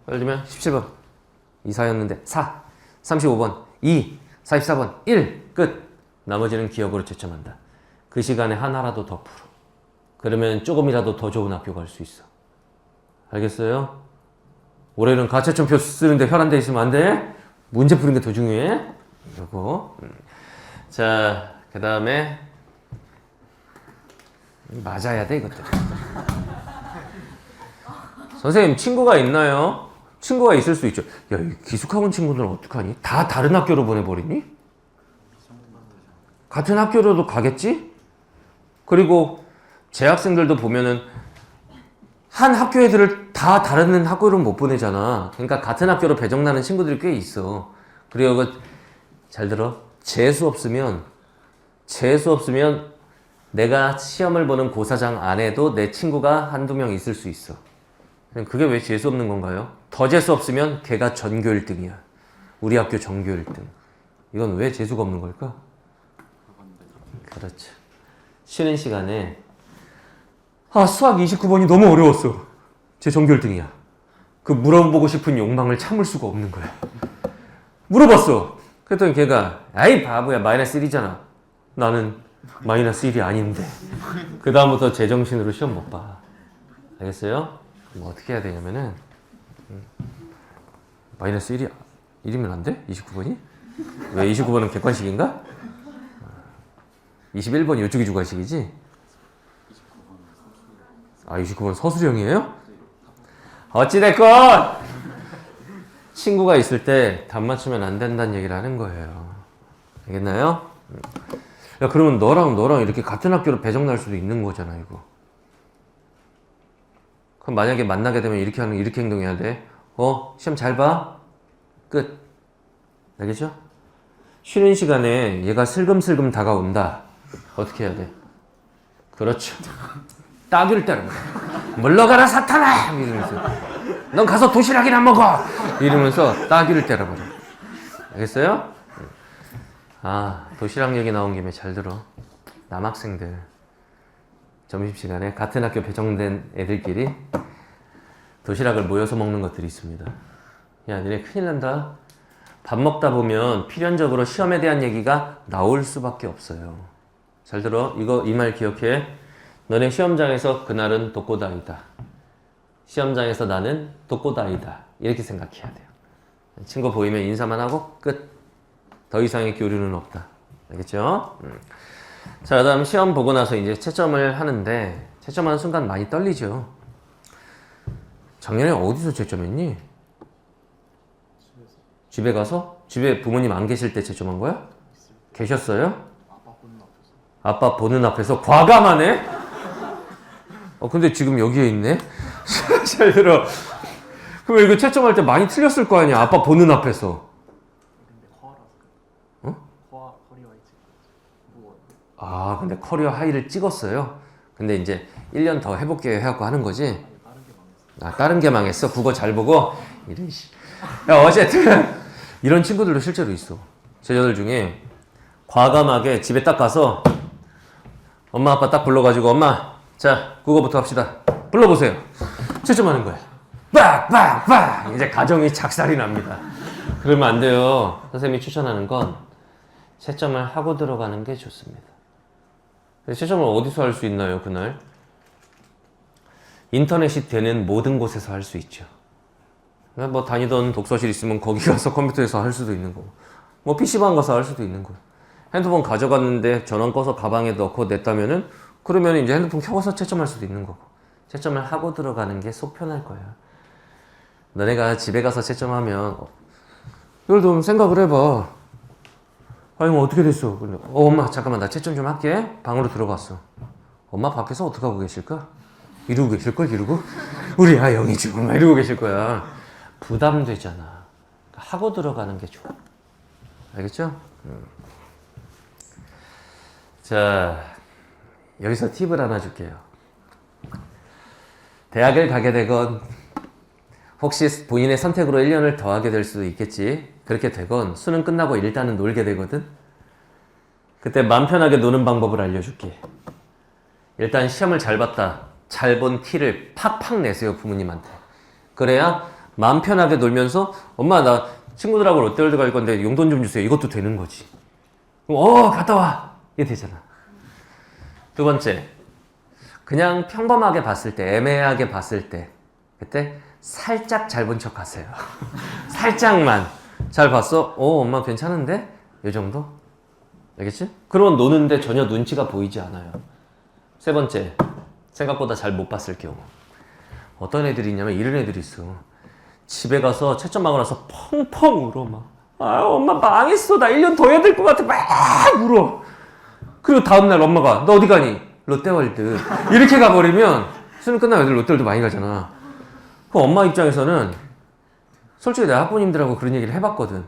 예를 들면 17번 2사였는데 4, 35번 2, 44번 1, 끝. 나머지는 기억으로 채점한다. 그 시간에 하나라도 더 풀어. 그러면 조금이라도 더 좋은 학교 갈 수 있어. 알겠어요? 올해는 가채점표 쓰는데 혈안돼 있으면 안 돼. 문제 푸는 게 더 중요해. 요거. 자, 그 다음에 맞아야 돼 이것들. 선생님 친구가 있나요? 친구가 있을 수 있죠. 야, 이 기숙학원 친구들은 어떡하니? 다 다른 학교로 보내버리니? 같은 학교로도 가겠지? 그리고 재학생들도 보면은 한 학교 애들을 다 다른 학교로 못 보내잖아. 그러니까 같은 학교로 배정나는 친구들이 꽤 있어. 그리고 잘 들어. 재수 없으면 내가 시험을 보는 고사장 안에도 내 친구가 한두 명 있을 수 있어. 그게 왜 재수 없는 건가요? 더 재수 없으면 걔가 전교 1등이야. 우리 학교 전교 1등. 이건 왜 재수가 없는 걸까? 그렇죠. 쉬는 시간에 수학 29번이 너무 어려웠어. 제 전교 1등이야. 그 물어보고 싶은 욕망을 참을 수가 없는 거야. 물어봤어. 그랬더니 걔가 아이 바보야 마이너스 1이잖아. 나는 마이너스 1이 아닌데. 그 다음부터 제정신으로 시험 못 봐. 알겠어요? 뭐 어떻게 해야 되냐면은 마이너스 1이면 안 돼? 29번이? 왜 29번은 객관식인가? 21번이 이쪽이 주관식이지? 29번 서술형이에요? 어찌됐건 친구가 있을 때 답 맞추면 안 된다는 얘기를 하는 거예요. 알겠나요? 야, 그러면 너랑 이렇게 같은 학교로 배정 날 수도 있는 거잖아, 이거. 그럼 만약에 만나게 되면 이렇게 행동해야 돼. 시험 잘 봐. 끝. 알겠죠? 쉬는 시간에 얘가 슬금슬금 다가온다. 어떻게 해야 돼? 그렇죠. 따귀를 때려. 물러가라 사탄아! 이러면서 넌 가서 도시락이나 먹어! 이러면서 따귀를 때려버려. 알겠어요? 도시락 얘기 나온 김에 잘 들어. 남학생들 점심시간에 같은 학교 배정된 애들끼리 도시락을 모여서 먹는 것들이 있습니다. 야, 니네 큰일 난다. 밥 먹다 보면 필연적으로 시험에 대한 얘기가 나올 수밖에 없어요. 잘 들어. 이 말 기억해. 너네 시험장에서 그날은 독고다이다. 시험장에서 나는 독고다이다. 이렇게 생각해야 돼요. 친구 보이면 인사만 하고 끝. 더 이상의 교류는 없다. 알겠죠? 자, 그 다음 시험 보고 나서 이제 채점을 하는데 채점하는 순간 많이 떨리죠. 작년에 어디서 채점했니? 집에 가서? 집에 부모님 안 계실 때 채점한 거야? 계셨어요? 아빠 보는 앞에서 과감하네? 근데 지금 여기에 있네? 잘 들어. 그럼 이거 채점할 때 많이 틀렸을 거 아니야? 아빠 보는 앞에서. 커리어 이지 뭐 아, 근데 커리어 하이를 찍었어요. 근데 이제 1년 더 해볼게요 해갖고 하는 거지. 아니 다른 게 망했어. 아, 다른 게 망했어. 국어 잘 보고. 이런 씨. 야, 어쨌든 이런 친구들도 실제로 있어. 제자들 중에 과감하게 집에 딱 가서 엄마 아빠 딱 불러가지고 엄마 자 국어부터 합시다. 불러보세요. 채점하는 거야. 빡빡빡 이제 가정이 작살이 납니다. 그러면 안 돼요. 선생님이 추천하는 건 채점을 하고 들어가는 게 좋습니다. 채점을 어디서 할 수 있나요 그날? 인터넷이 되는 모든 곳에서 할 수 있죠. 뭐 다니던 독서실 있으면 거기 가서 컴퓨터에서 할 수도 있는 거고, 뭐 PC방 가서 할 수도 있는 거예요. 핸드폰 가져갔는데 전원 꺼서 가방에 넣고 냈다면은 그러면 이제 핸드폰 켜서 채점할 수도 있는 거고, 채점을 하고 들어가는 게 속 편할 거예요. 너네가 집에 가서 채점하면 예를 들면 생각을 해봐. 아니 뭐 어떻게 됐어? 엄마 잠깐만 나 채점 좀 할게. 방으로 들어갔어. 엄마 밖에서 어떻게 하고 계실까? 이러고 계실걸? 이러고? 우리 아영이 지금 막 이러고 계실 거야. 부담되잖아. 하고 들어가는 게 좋아. 알겠죠? 자, 여기서 팁을 하나 줄게요. 대학을 가게 되건 혹시 본인의 선택으로 1년을 더 하게 될 수도 있겠지. 그렇게 되건 수능 끝나고 일단은 놀게 되거든. 그때 마음 편하게 노는 방법을 알려줄게. 일단 시험을 잘 봤다. 잘 본 티를 팍팍 내세요 부모님한테. 그래야 마음 편하게 놀면서 엄마 나 친구들하고 롯데월드 갈 건데 용돈 좀 주세요. 이것도 되는 거지. 그럼 갔다 와. 이게 되잖아. 두 번째, 그냥 평범하게 봤을 때, 애매하게 봤을 때 그때 살짝 잘 본 척 하세요. 살짝만. 잘 봤어? 엄마 괜찮은데? 이 정도? 알겠지? 그러면 노는데 전혀 눈치가 보이지 않아요. 세 번째, 생각보다 잘 못 봤을 경우. 어떤 애들이 있냐면 이런 애들이 있어. 집에 가서 채점하고 나서 펑펑 울어 막. 아 엄마 망했어. 나 1년 더 해야 될 것 같아. 막 울어. 그리고 다음날 엄마가 너 어디 가니? 롯데월드. 이렇게 가버리면 수능 끝나면 애들 롯데월드 많이 가잖아. 그 엄마 입장에서는 솔직히 내가 학부모님들하고 그런 얘기를 해봤거든.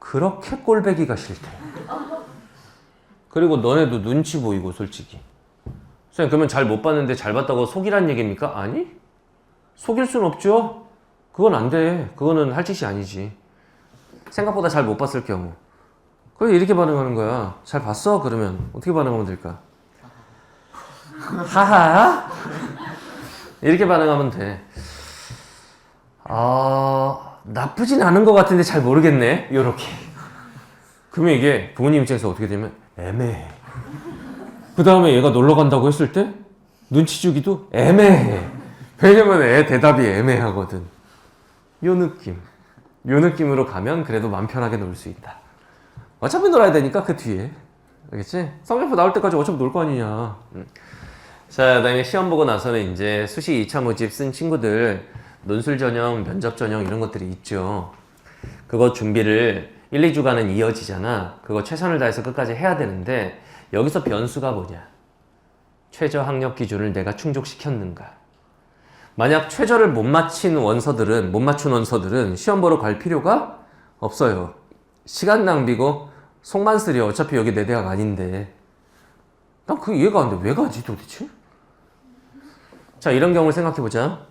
그렇게 꼴배기가 싫대. 그리고 너네도 눈치 보이고 솔직히. 선생님 그러면 잘 못 봤는데 잘 봤다고 속이란 얘기입니까? 아니? 속일 순 없죠. 그건 안 돼. 그거는 할 짓이 아니지. 생각보다 잘 못 봤을 경우. 그래 이렇게 반응하는 거야. 잘 봤어? 그러면 어떻게 반응하면 될까? 하하? 이렇게 반응하면 돼. 나쁘진 않은 것 같은데 잘 모르겠네. 요렇게. 그러면 이게 부모님 입장에서 어떻게 되면 애매해. 그 다음에 얘가 놀러 간다고 했을 때 눈치 주기도 애매해. 왜냐면 애 대답이 애매하거든. 요 느낌. 요 느낌으로 가면 그래도 마음 편하게 놀 수 있다. 어차피 놀아야 되니까 그 뒤에. 알겠지? 성적표 나올 때까지 어차피 놀 거 아니냐. 자, 그 다음에 시험 보고 나서는 이제 수시 2차 모집 쓴 친구들 논술 전형, 면접 전형 이런 것들이 있죠. 그거 준비를 1, 2주간은 이어지잖아. 그거 최선을 다해서 끝까지 해야 되는데 여기서 변수가 뭐냐? 최저 학력 기준을 내가 충족시켰는가? 만약 최저를 못 맞춘 원서들은 시험 보러 갈 필요가 없어요. 시간 낭비고 속만 쓰려. 어차피 여기 내 대학 아닌데. 난 그게 이해가 안 돼. 왜 가지 도대체? 자, 이런 경우를 생각해보자.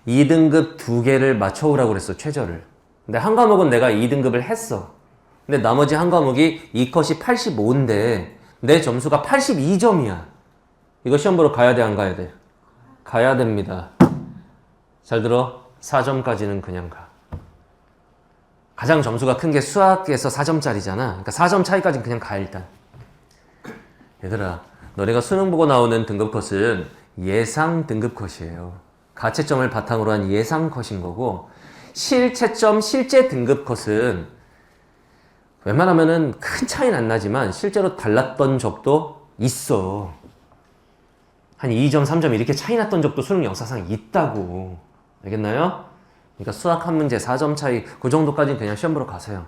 2등급 2개를 맞춰오라고 그랬어, 최저를. 근데 한 과목은 내가 2등급을 했어. 근데 나머지 한 과목이 2컷이 85인데 내 점수가 82점이야. 이거 시험 보러 가야 돼, 안 가야 돼? 가야 됩니다. 잘 들어. 4점까지는 그냥 가. 가장 점수가 큰 게 수학에서 4점짜리잖아. 그러니까 4점 차이까지는 그냥 가, 일단. 얘들아, 너네가 수능 보고 나오는 등급 컷은 예상 등급 컷이에요. 가채점을 바탕으로 한 예상 컷인 거고, 실채점, 실제 등급 컷은 웬만하면은 큰 차이는 안 나지만 실제로 달랐던 적도 있어. 한 2점, 3점 이렇게 차이 났던 적도 수능 역사상 있다고. 알겠나요? 그러니까 수학 한 문제 4점 차이 그 정도까지는 그냥 시험 보러 가세요.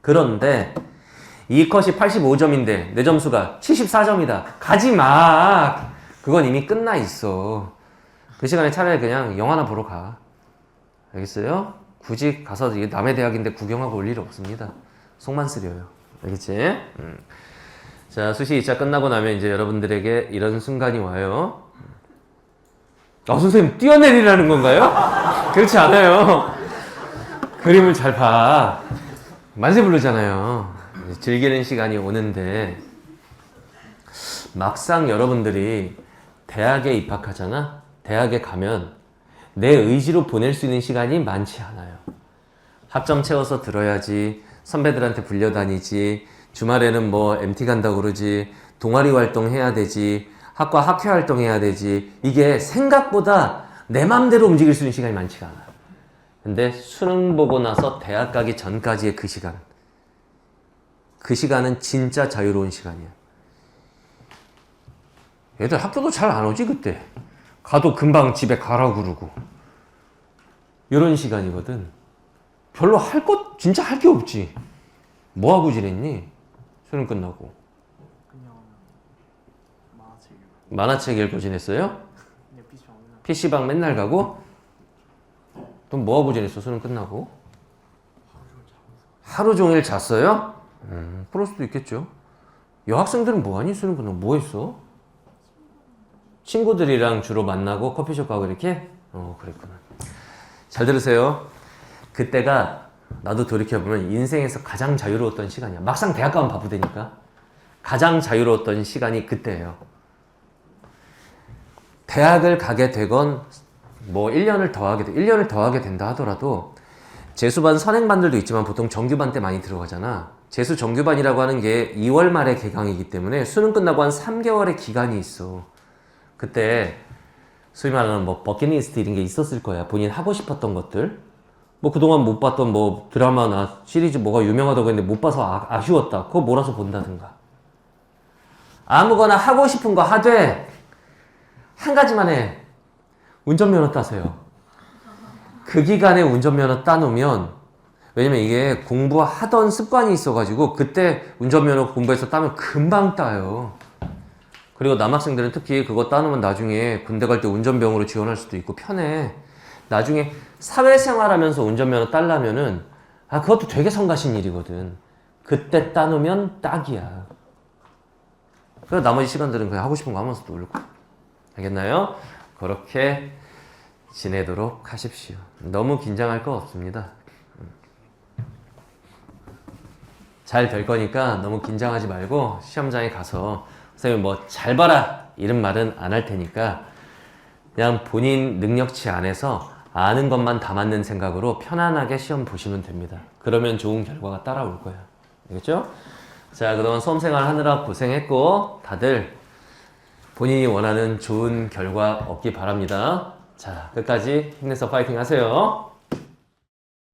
그런데 이 컷이 85점인데 내 점수가 74점이다. 가지 마. 그건 이미 끝나 있어. 그 시간에 차라리 그냥 영화나 보러 가. 알겠어요? 굳이 가서 이게 남의 대학인데 구경하고 올 일 없습니다. 속만 쓰려요. 알겠지? 자, 수시 2차 끝나고 나면 이제 여러분들에게 이런 순간이 와요. 선생님, 뛰어내리라는 건가요? 그렇지 않아요. 그림을 잘 봐. 만세 부르잖아요. 즐기는 시간이 오는데, 막상 여러분들이 대학에 입학하잖아? 대학에 가면 내 의지로 보낼 수 있는 시간이 많지 않아요. 학점 채워서 들어야지, 선배들한테 불려다니지, 주말에는 뭐 MT 간다고 그러지, 동아리 활동해야 되지, 학과 학회 활동해야 되지. 이게 생각보다 내 맘대로 움직일 수 있는 시간이 많지가 않아요. 근데 수능 보고 나서 대학 가기 전까지의 그 시간, 그 시간은 진짜 자유로운 시간이야. 얘들 학교도 잘 안 오지 그때. 가도 금방 집에 가라고 그러고. 이런 시간이거든. 별로 진짜 할 게 없지. 뭐 하고 지냈니? 수능 끝나고. 그냥 만화책 읽고 만화책 읽고 지냈어요? 그냥 PC방 맨날 PC방 맨날 가고? 또 뭐 하고 지냈어? 수능 끝나고? 하루 종일 잤어요? 그럴 수도 있겠죠. 여학생들은 뭐 하니? 수능 끝나고 뭐 했어? 친구들이랑 주로 만나고 커피숍 가고 이렇게? 그랬구나. 잘 들으세요. 그때가 나도 돌이켜보면 인생에서 가장 자유로웠던 시간이야. 막상 대학 가면 바보 되니까. 가장 자유로웠던 시간이 그때예요. 대학을 가게 되건 뭐 1년을 더 하게 된다 하더라도 재수반 선행반들도 있지만 보통 정규반 때 많이 들어가잖아. 재수 정규반이라고 하는 게 2월 말에 개강이기 때문에 수능 끝나고 한 3개월의 기간이 있어. 그때 소위 말하는 뭐 버킷리스트 이런 게 있었을 거야. 본인 하고 싶었던 것들. 뭐 그동안 못 봤던 뭐 드라마나 시리즈 뭐가 유명하다고 했는데 못 봐서 아쉬웠다. 그거 몰아서 본다든가. 아무거나 하고 싶은 거 하되 한 가지만 해. 운전면허 따세요. 그 기간에 운전면허 따놓으면, 왜냐면 이게 공부하던 습관이 있어가지고 그때 운전면허 공부해서 따면 금방 따요. 그리고 남학생들은 특히 그거 따놓으면 나중에 군대 갈 때 운전병으로 지원할 수도 있고 편해. 나중에 사회생활하면서 운전면허 따려면은 그것도 되게 성가신 일이거든. 그때 따놓으면 딱이야. 그래서 나머지 시간들은 그냥 하고 싶은 거 하면서 놀고. 알겠나요? 그렇게 지내도록 하십시오. 너무 긴장할 거 없습니다. 잘 될 거니까 너무 긴장하지 말고 시험장에 가서 선생님 뭐 잘 봐라 이런 말은 안 할 테니까 그냥 본인 능력치 안에서 아는 것만 담았는 생각으로 편안하게 시험 보시면 됩니다. 그러면 좋은 결과가 따라올 거야. 알겠죠? 자, 그동안 수험생활 하느라 고생했고 다들 본인이 원하는 좋은 결과 얻기 바랍니다. 자, 끝까지 힘내서 파이팅 하세요.